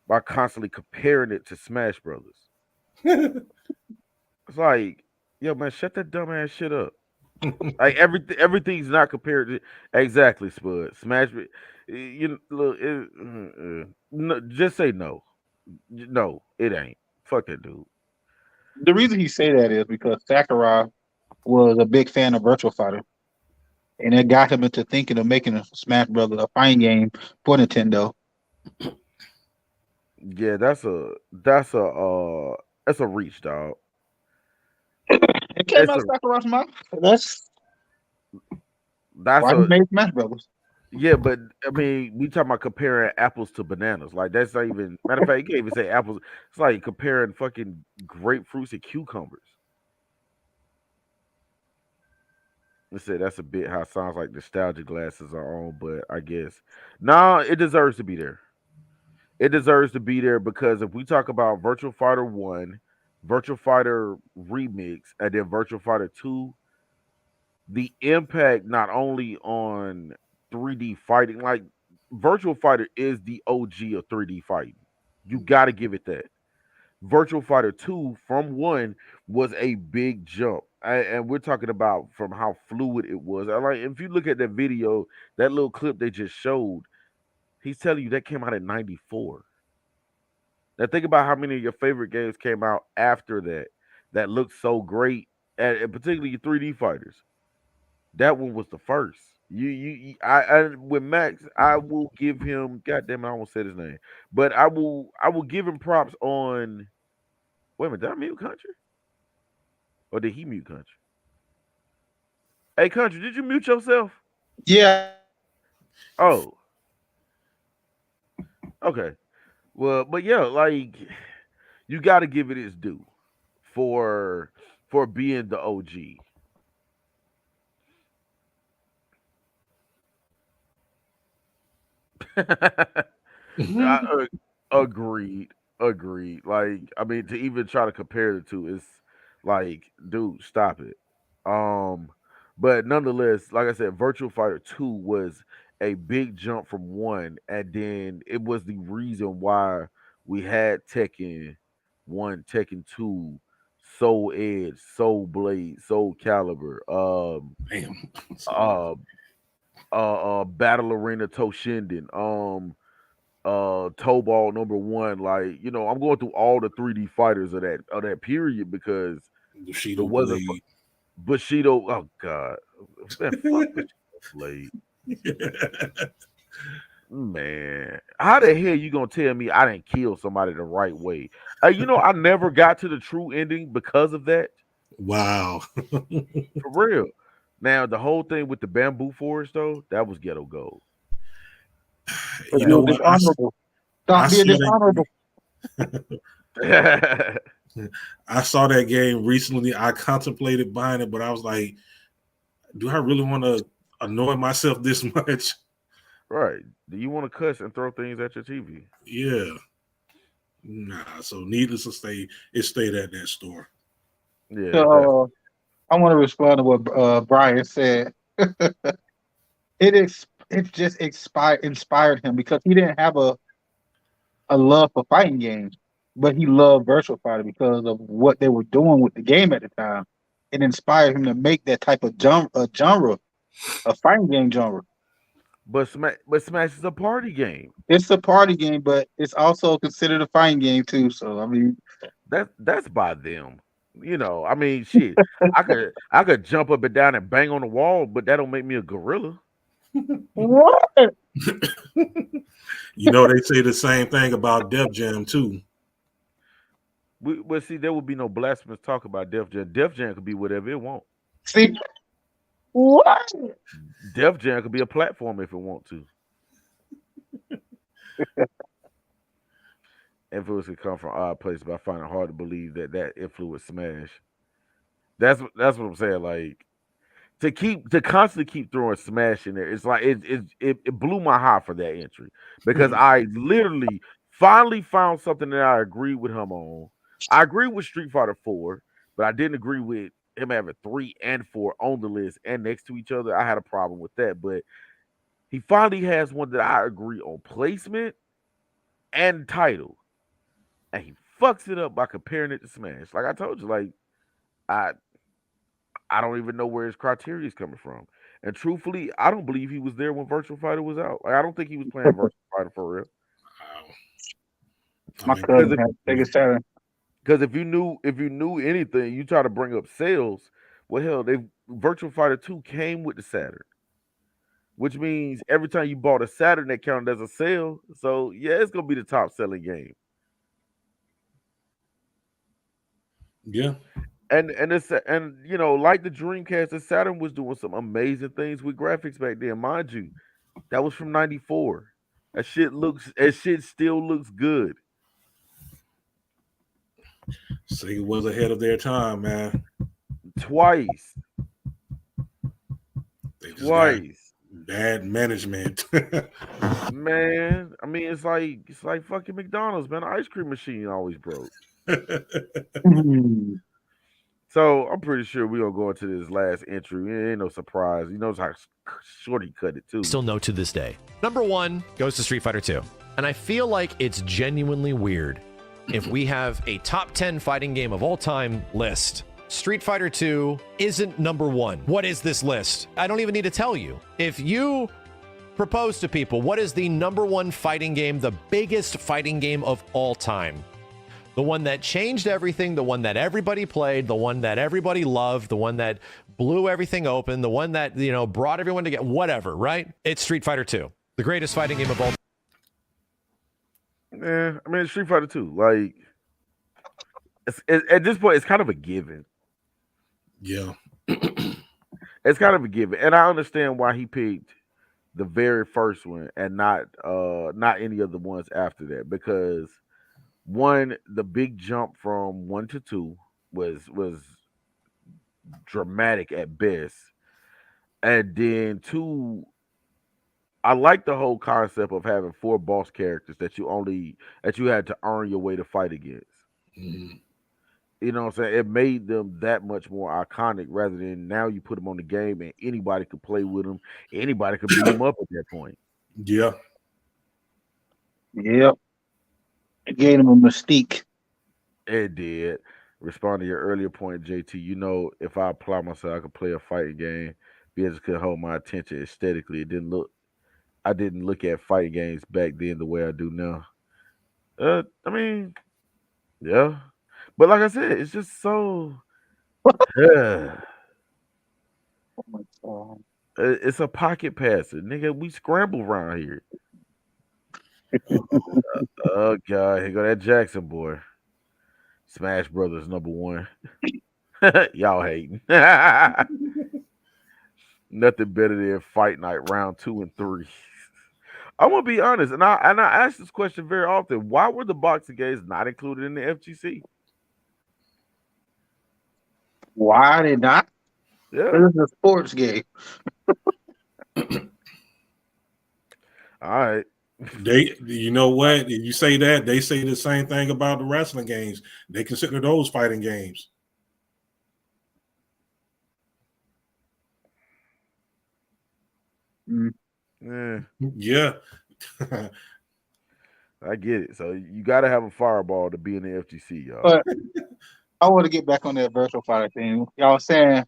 by constantly comparing it to Smash Brothers. It's like, yo, man, shut that dumbass shit up. Like everything's not compared to exactly, Spud. Smash, you look, no, just say no. No, it ain't. Fuck that dude. The reason he say that is because Sakurai was a big fan of Virtual Fighter, and it got him into thinking of making a Smash Brothers a fighting game for Nintendo. Yeah, that's a reach, dog. It came It's out a- of Sakurai's mouth. That's That's why he made Smash Brothers. yeah, but I mean, we talking about comparing apples to bananas. Like that's not even matter of fact, you can't even say apples. It's like comparing fucking grapefruits and cucumbers. Let's say that's a bit how it sounds like nostalgia glasses are on, but I guess no, it deserves to be there. It deserves to be there because if we talk about Virtual Fighter 1, Virtual Fighter Remix, and then Virtual Fighter 2, the impact not only on 3D fighting, like Virtual Fighter is the OG of 3D fighting. You got to give it that. Virtual Fighter 2 from 1 was a big jump. And we're talking about from how fluid it was. I like if you look at that video, that little clip they just showed, he's telling you that came out in 94. Now think about how many of your favorite games came out after that looked so great, and particularly your 3D fighters. That one was the first. I with Max, I will give him. God damn it, I almost said his name, but I will give him props on. Wait a minute, did I mute Country, or did he mute Country? Hey, Country, did you mute yourself? Yeah. Oh, okay. Well, but yeah, like you got to give it its due for being the OG. Agreed. Agreed. Like, I mean, to even try to compare the two is like, dude, stop it. But nonetheless, like I said, Virtual Fighter 2 was a big jump from 1, and then it was the reason why we had Tekken 1, Tekken 2, Soul Edge, Soul Blade, Soul Calibur, Damn. uh, Battle Arena Toshinden, Tobal #1. Like, I'm going through all the 3D fighters of that period because Bushido it wasn't Blade. Bushido. Oh God, man, fuck Bushido Blade. Man, how the hell you gonna tell me I didn't kill somebody the right way? I never got to the true ending because of that. Wow. For real. Now the whole thing with the bamboo forest though, that was ghetto gold. You know what? Dishonorable. I Stop being saw dishonorable. I saw that game recently. I contemplated buying it, but I was like, do I really want to annoy myself this much? Right. Do you want to cuss and throw things at your TV? Yeah. Nah. So needless to say, it stayed at that store. Yeah. I want to respond to what Brian said. it just inspired him because he didn't have a love for fighting games, but he loved Virtual Fighter because of what they were doing with the game at the time. It inspired him to make that type of genre, a fighting game genre. But Smash is a party game. It's a party game, but it's also considered a fighting game too. So I mean, That's by them. You know, I mean, shit. I could jump up and down and bang on the wall, but that don't make me a gorilla. what? You know, they say the same thing about Def Jam too. Well, see, there would be no blasphemous talk about Def Jam. Def Jam could be whatever it wants. See, what? Def Jam could be a platform if it want to. Influence could come from odd places, but I find it hard to believe that influence Smash. That's what I'm saying. Like to constantly keep throwing Smash in there, it's like it blew my high for that entry because I literally finally found something that I agree with him on. I agree with Street Fighter 4, but I didn't agree with him having 3 and 4 on the list and next to each other. I had a problem with that, but he finally has one that I agree on placement and title, and he fucks it up by comparing it to Smash. Like I told you, like I don't even know where his criteria is coming from. And truthfully, I don't believe he was there when Virtual Fighter was out. Like I don't think he was playing Virtual Fighter for real. My cousin had Sega Saturn. Because if you knew anything, you try to bring up sales. Well, hell, Virtual Fighter 2 came with the Saturn, which means every time you bought a Saturn, that counted as a sale. So yeah, it's gonna be the top selling game. Yeah. And you know, like the Dreamcast, the Saturn was doing some amazing things with graphics back then. Mind you, that was from '94. That shit still looks good. Sega was ahead of their time, man. Twice. They just got Twice. bad management. Man, I mean, it's like fucking McDonald's, man. The ice cream machine always broke. So I'm pretty sure we're gonna go into this last entry. It ain't no surprise. You know how short he cut it too. Still know to this day. Number 1 goes to Street Fighter 2. And I feel like it's genuinely weird if we have a top 10 fighting game of all time list. Street Fighter 2 isn't number 1. What is this list? I don't even need to tell you. If you propose to people, what is the number 1 fighting game, the biggest fighting game of all time? The one that changed everything, the one that everybody played, the one that everybody loved, the one that blew everything open, the one that, you know, brought everyone together, whatever, right? It's Street Fighter 2, the greatest fighting game of all time. Yeah, I mean, Street Fighter 2, like, at this point, it's kind of a given. Yeah. It's kind of a given. And I understand why he picked the very first one and not any of the ones after that, because one, the big jump from 1 to 2 was dramatic at best. And then 2, I like the whole concept of having 4 boss characters that you had to earn your way to fight against. Mm-hmm. You know what I'm saying? It made them that much more iconic rather than now you put them on the game and anybody could play with them. Anybody could beat them up at that point. Yeah. Yep. It gave him a mystique. It did. Respond to your earlier point, JT. You know, if I apply myself, I could play a fighting game. Because could hold my attention aesthetically. I didn't look at fighting games back then the way I do now. I mean, yeah. But like I said, it's just so it's a pocket passer. Nigga, we scramble around here. Oh god, here go that Jackson boy. Smash Brothers #1. Y'all hating. Nothing better than Fight Night round 2 and 3. I'm gonna be honest, and I ask this question very often. Why were the boxing games not included in the FGC? Why did not? Yeah. This is a sports game. All right. You know what? If you say that, they say the same thing about the wrestling games. They consider those fighting games. Yeah. I get it. So you got to have a fireball to be in the FGC, y'all. But I want to get back on that Virtual Fighter thing. Y'all saying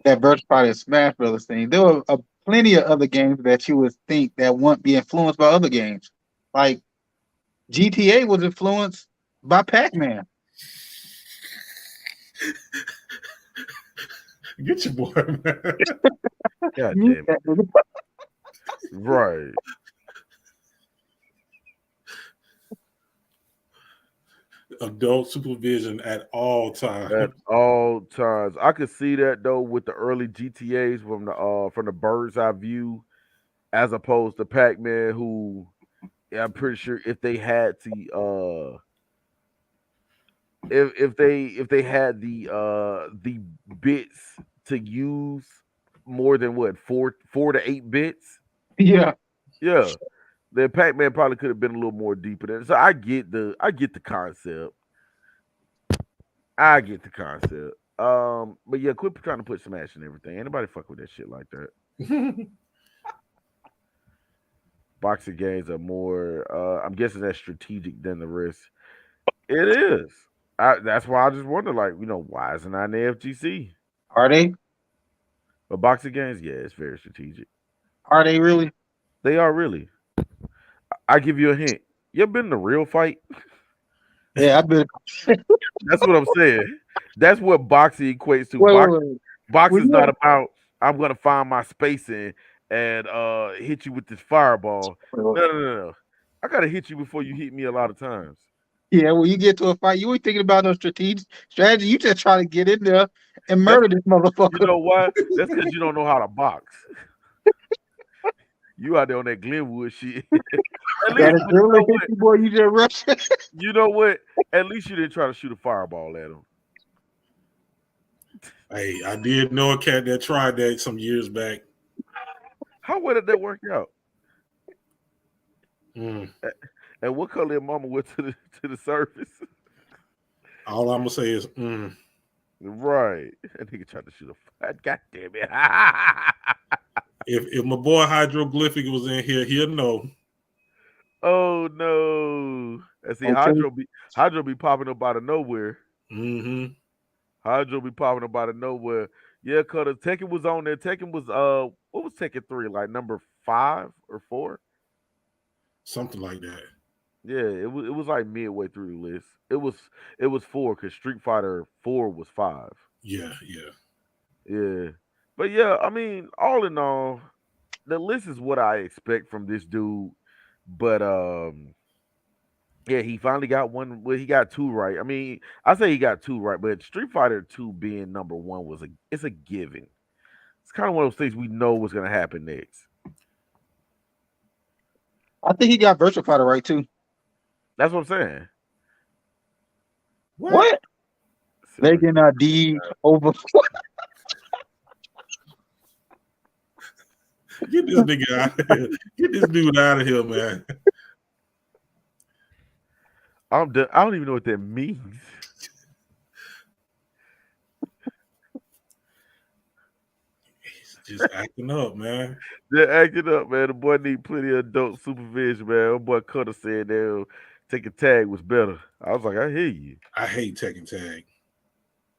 that Virtual Fighter Smash Brothers thing. There were plenty of other games that you would think that won't be influenced by other games. Like GTA was influenced by Pac-Man. Get your boy, man. God damn it. Right. Adult supervision at all times. At all times. I could see that though with the early GTAs from the bird's eye view, as opposed to Pac-Man, who I'm pretty sure if they had to if they had the bits to use more than what 4 to 8 bits. Yeah. Then Pac-Man probably could have been a little more deeper than. So I get the concept. But yeah, quit trying to put Smash in everything. Anybody fuck with that shit like that. Boxing games are more I'm guessing that's strategic than the rest. It is. That's why I just wonder, like, why isn't I in the FGC? Are they? But boxing games, yeah, it's very strategic. Are they really? They are really. I give you a hint. You ever been in a real fight? Yeah, I've been. That's what I'm saying. That's what boxing equates to. Wait. Boxing's not about I'm gonna find my spacing and hit you with this fireball. No. I gotta hit you before you hit me a lot of times. Yeah, when you get to a fight, you ain't thinking about no strategy. You just trying to get in there and murder this motherfucker. You know why? That's because you don't know how to box. You out there on that Glenwood shit. Boy, you just rush. You know what? At least you didn't try to shoot a fireball at him. Hey, I did know a cat that tried that some years back. How well did that work out? Mm. And what color your mama went to the surface? All I'm gonna say is, Right. That nigga tried to shoot a fire. God damn it. If my boy Hydroglyphic was in here, he'll know. Oh no. And see, Hydro be popping up out of nowhere. Mm-hmm. Hydro be popping up out of nowhere. Yeah, cause Tekken was on there. Tekken was what was Tekken 3? Like number 5 or 4? Something like that. Yeah, it was like midway through the list. It was 4 because Street Fighter 4 was 5. Yeah. But yeah, I mean, all in all, the list is what I expect from this dude. But yeah, he finally got one. Well, he got 2 right. I mean, I say he got 2 right, but Street Fighter 2 being number 1 it's a given. It's kind of one of those things we know what's gonna happen next. I think he got Virtual Fighter right too. That's what I'm saying. What? Making a D over. Get this nigga out of here. Get this dude out of here, man. I'm done. I don't even know what that means. He's just acting up, man. They're acting up, man. The boy need plenty of adult supervision, man. My boy Cutter said that taking tag was better. I was like, I hear you. I hate taking tag.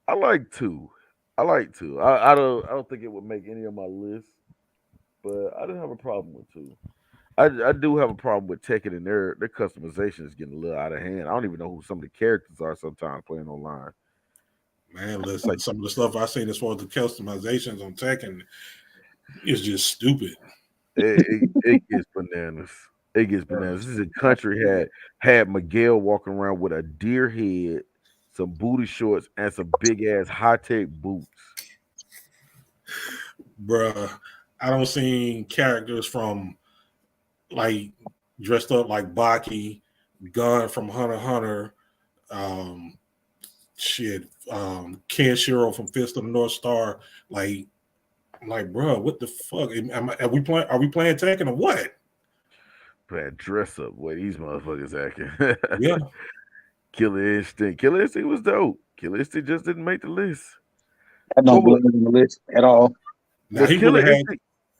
I like 2. I don't think it would make any of my lists, but I didn't have a problem with 2. I do have a problem with Tekken, and their customization is getting a little out of hand. I don't even know who some of the characters are sometimes playing online. Man, listen, some of the stuff I seen as far as the customizations on Tekken is just stupid. It gets bananas. It gets bananas. This is a country had Miguel walking around with a deer head, some booty shorts, and some big ass high tech boots. Bruh, I don't see characters from like dressed up like Baki, Gun from Hunter x Hunter, Kenshiro from Fist of the North Star. Like, bro, what the fuck? Are we playing Tekken or what? Man, dress up way these motherfuckers acting. Yeah. Killer Instinct. Killer Instinct was dope. Killer Instinct just didn't make the list. I don't believe in the list at all. Now he would have had.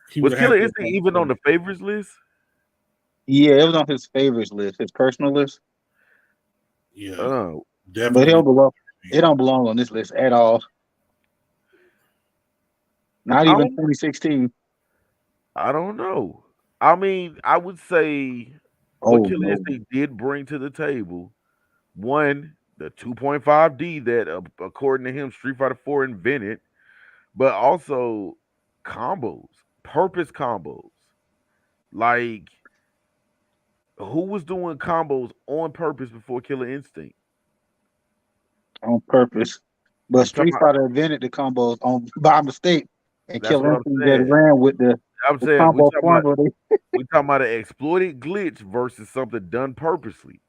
He Was would Killer have Instinct even on the favorites list? Yeah, it was on his favorites list, his personal list. Yeah, Oh, But definitely. it don't belong on this list at all. Not even 2016. I don't know. I mean, I would say what Oh Killer no. Instinct did bring to the table, one, the 2.5D that, according to him, Street Fighter 4 invented, but also combos, purpose combos. Like, who was doing combos on purpose before Killer Instinct? On purpose. But I'm talking Street about, Fighter invented the combos on by mistake, and that's Killer what I'm Instinct just saying. ran with the I'm saying combo formula. we talking about an exploited glitch versus something done purposely.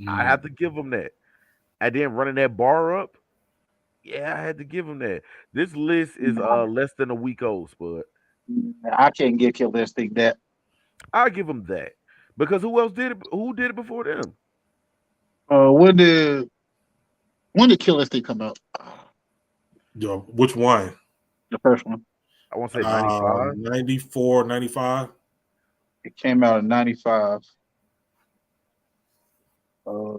I have to give them that. And then running that bar up, yeah, I had to give him that. This list is less than a week old, Spud. I can't give Killer Instinct that. I'll give him that. Because who else did it? Who did it before them? When did Killer Instinct come out? Yo, which one? The first one. I want to say 95. 94, 95. It came out in 95. Let's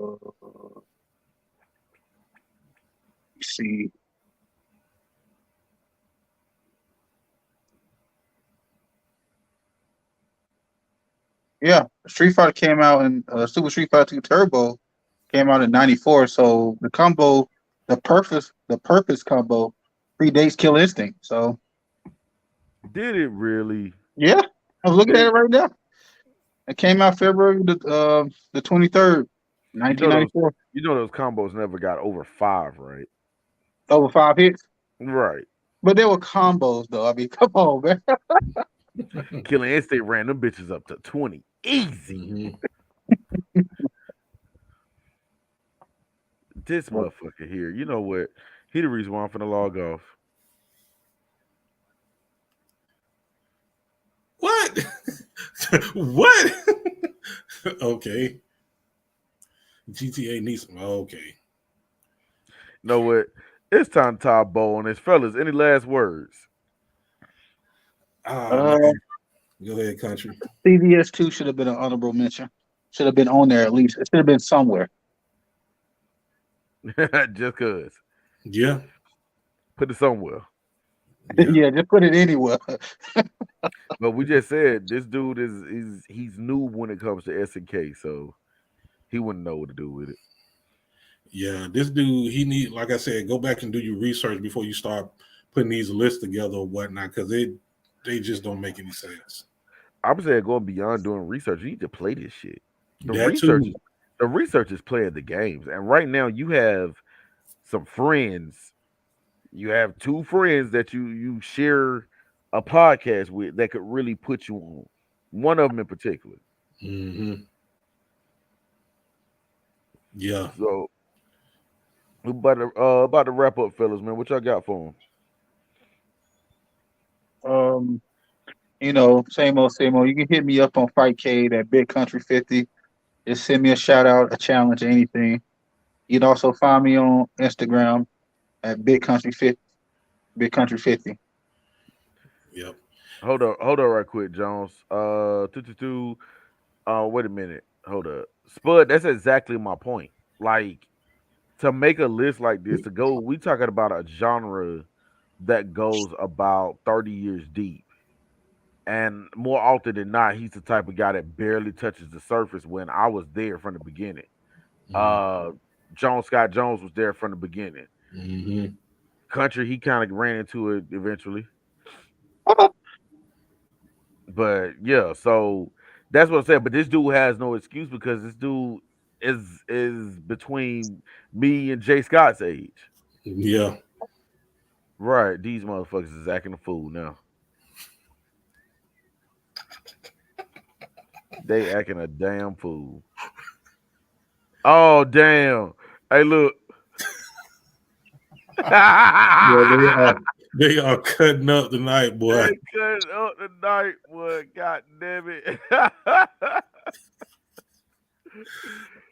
see. Yeah, Street Fighter came out in Super Street Fighter 2 Turbo came out in 94. So the combo, the purpose combo predates Killer Instinct. So Did it really? yeah, I was looking at it right now. It came out February the 23rd, 1994. You know those combos never got over 5, right? Over 5 hits. Right. But they were combos though. I mean, come on, man. Killer Instinct ran them bitches up to 20. Easy. This motherfucker here, you know what? He the reason why I'm finna log off. What? What? Okay. GTA needs some. Okay. You know what? It's time to tie a bow on this. Fellas, any last words? Man. Go ahead, country. CVS 2 should have been an honorable mention. Should have been on there at least. It should have been somewhere. Just cause. Yeah. Put it somewhere. Yeah, just put it anywhere. But we just said this dude he's new when it comes to SNK, so he wouldn't know what to do with it. Yeah, this dude, he need, like I said, go back and do your research before you start putting these lists together or whatnot, because they just don't make any sense. I'm saying going beyond doing research, you need to play this shit. The research is playing the games, and right now you have some friends. You have 2 friends that you share a podcast with that could really put you on. One of them in particular. Mm-hmm. Yeah. So we're about to wrap up, fellas, man. What y'all got for them? Same old. You can hit me up on Fightcade at Big Country 50. Just send me a shout out, a challenge, anything. You can also find me on Instagram at Big Country 50. Big Country 50. Yep. Hold on right quick, Jones. Wait a minute. Hold up. Spud, that's exactly my point. Like, to make a list like this, we talking about a genre that goes about 30 years deep. And more often than not, he's the type of guy that barely touches the surface when I was there from the beginning. Scott Jones was there from the beginning. Mm-hmm. Country, he kind of ran into it eventually. But yeah, so that's what I'm saying. But this dude has no excuse because this dude is between me and Jay Scott's age. Yeah. Right. These motherfuckers is acting a fool now. They acting a damn fool. Oh damn. Hey, look. Yeah, they are cutting up tonight, boy. They cutting up tonight, boy. God damn it.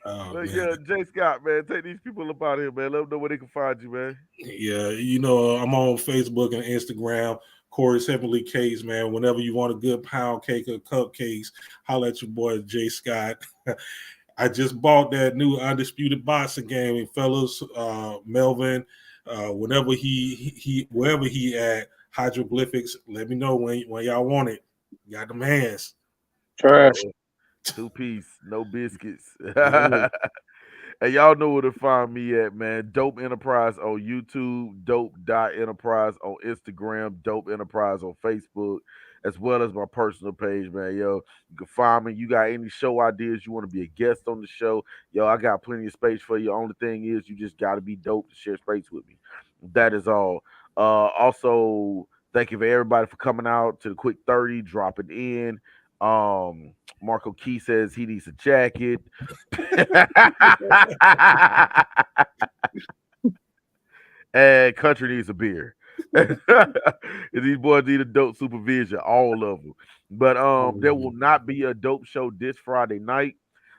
Yeah, Jay Scott, man. Take these people up out of here, man. Let them know where they can find you, man. Yeah, I'm on Facebook and Instagram. Corey's Heavenly Cakes, man. Whenever you want a good pound cake or cupcakes, holla at your boy Jay Scott. I just bought that new Undisputed Boxing game, and fellas, Melvin, whenever wherever he at, Hydroglyphics, let me know when y'all want it. Got them hands. Trash. 2-piece, no biscuits. Yeah. And y'all know where to find me at, man. Dope Enterprise on YouTube, dope.enterprise on Instagram, Dope Enterprise on Facebook, as well as my personal page, man. Yo, you can find me. You got any show ideas, you want to be a guest on the show, yo, I got plenty of space for you. Only thing is, you just got to be dope to share space with me. That is all. Also, thank you for everybody for coming out to the Quick 30, dropping in. Marco Key says he needs a jacket. And Country needs a beer. And these boys need a dope supervision, all of them. But there will not be a dope show this Friday night.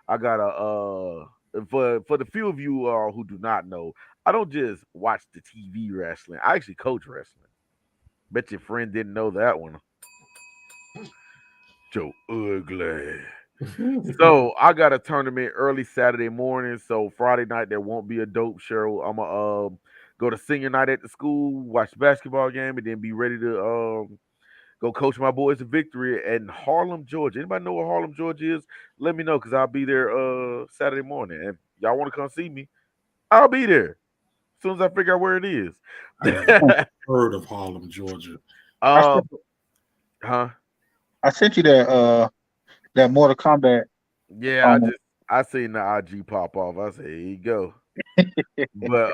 I got a for the few of you who do not know, I don't just watch the TV wrestling. I actually coach wrestling. Bet your friend didn't know that one. Joe Ugly. So I got a tournament early Saturday morning. So Friday night there won't be a dope show. I'm gonna go to senior night at the school, watch the basketball game, and then be ready to go coach my boys to victory in Harlem, Georgia. Anybody know where Harlem, Georgia is? Let me know because I'll be there Saturday morning. And if y'all want to come see me, I'll be there as soon as I figure out where it is. Heard of Harlem, Georgia. Huh? I sent you that Mortal Kombat. Yeah, I seen the IG pop off. I said, here you go. But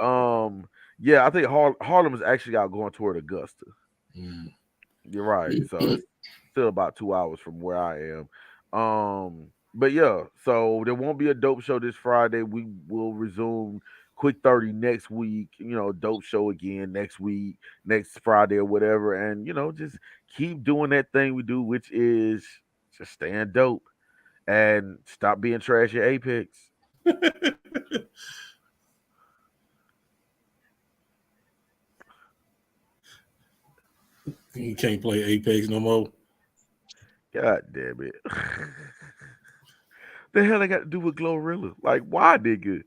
yeah, I think Harlem is actually out going toward Augusta. You're right. So it's still about 2 hours from where I am. But yeah, so there won't be a dope show this Friday. We will resume Quick 30 next week, dope show again next week, next Friday or whatever. And just keep doing that thing we do, which is just staying dope and stop being trash at Apex. You can't play Apex no more. God damn it. The hell I got to do with Glorilla? Like, why, nigga?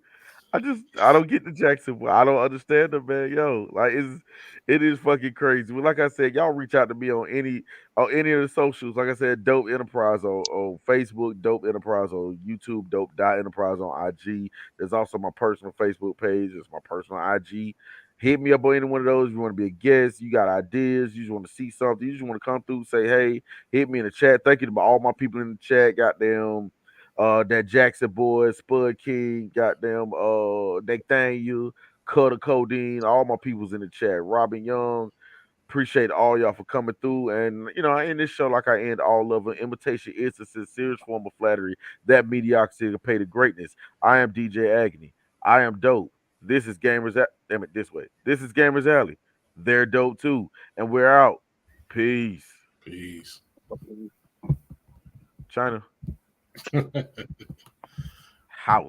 I don't get the Jackson. I don't understand them, man. Yo, like it is fucking crazy. But like I said, y'all reach out to me on any of the socials. Like I said, Dope Enterprise on Facebook, Dope Enterprise on YouTube, Dope.Enterprise on IG. There's also my personal Facebook page. There's my personal IG. Hit me up on any one of those. You want to be a guest, you got ideas, you just want to see something, you just want to come through, say hey, hit me in the chat. Thank you to all my people in the chat. Goddamn. That Jackson boy, Spud King, goddamn, Nathaniel, Cutter Codeine, all my people's in the chat. Robin Young, appreciate all y'all for coming through. And I end this show like I end all of them. Imitation is the sincerest form of flattery. That mediocrity to pay to greatness. I am DJ Agony. I am dope. This is Gamers. Damn it, this way. This is Gamers Alley. They're dope too, and we're out. Peace. Peace. China. House.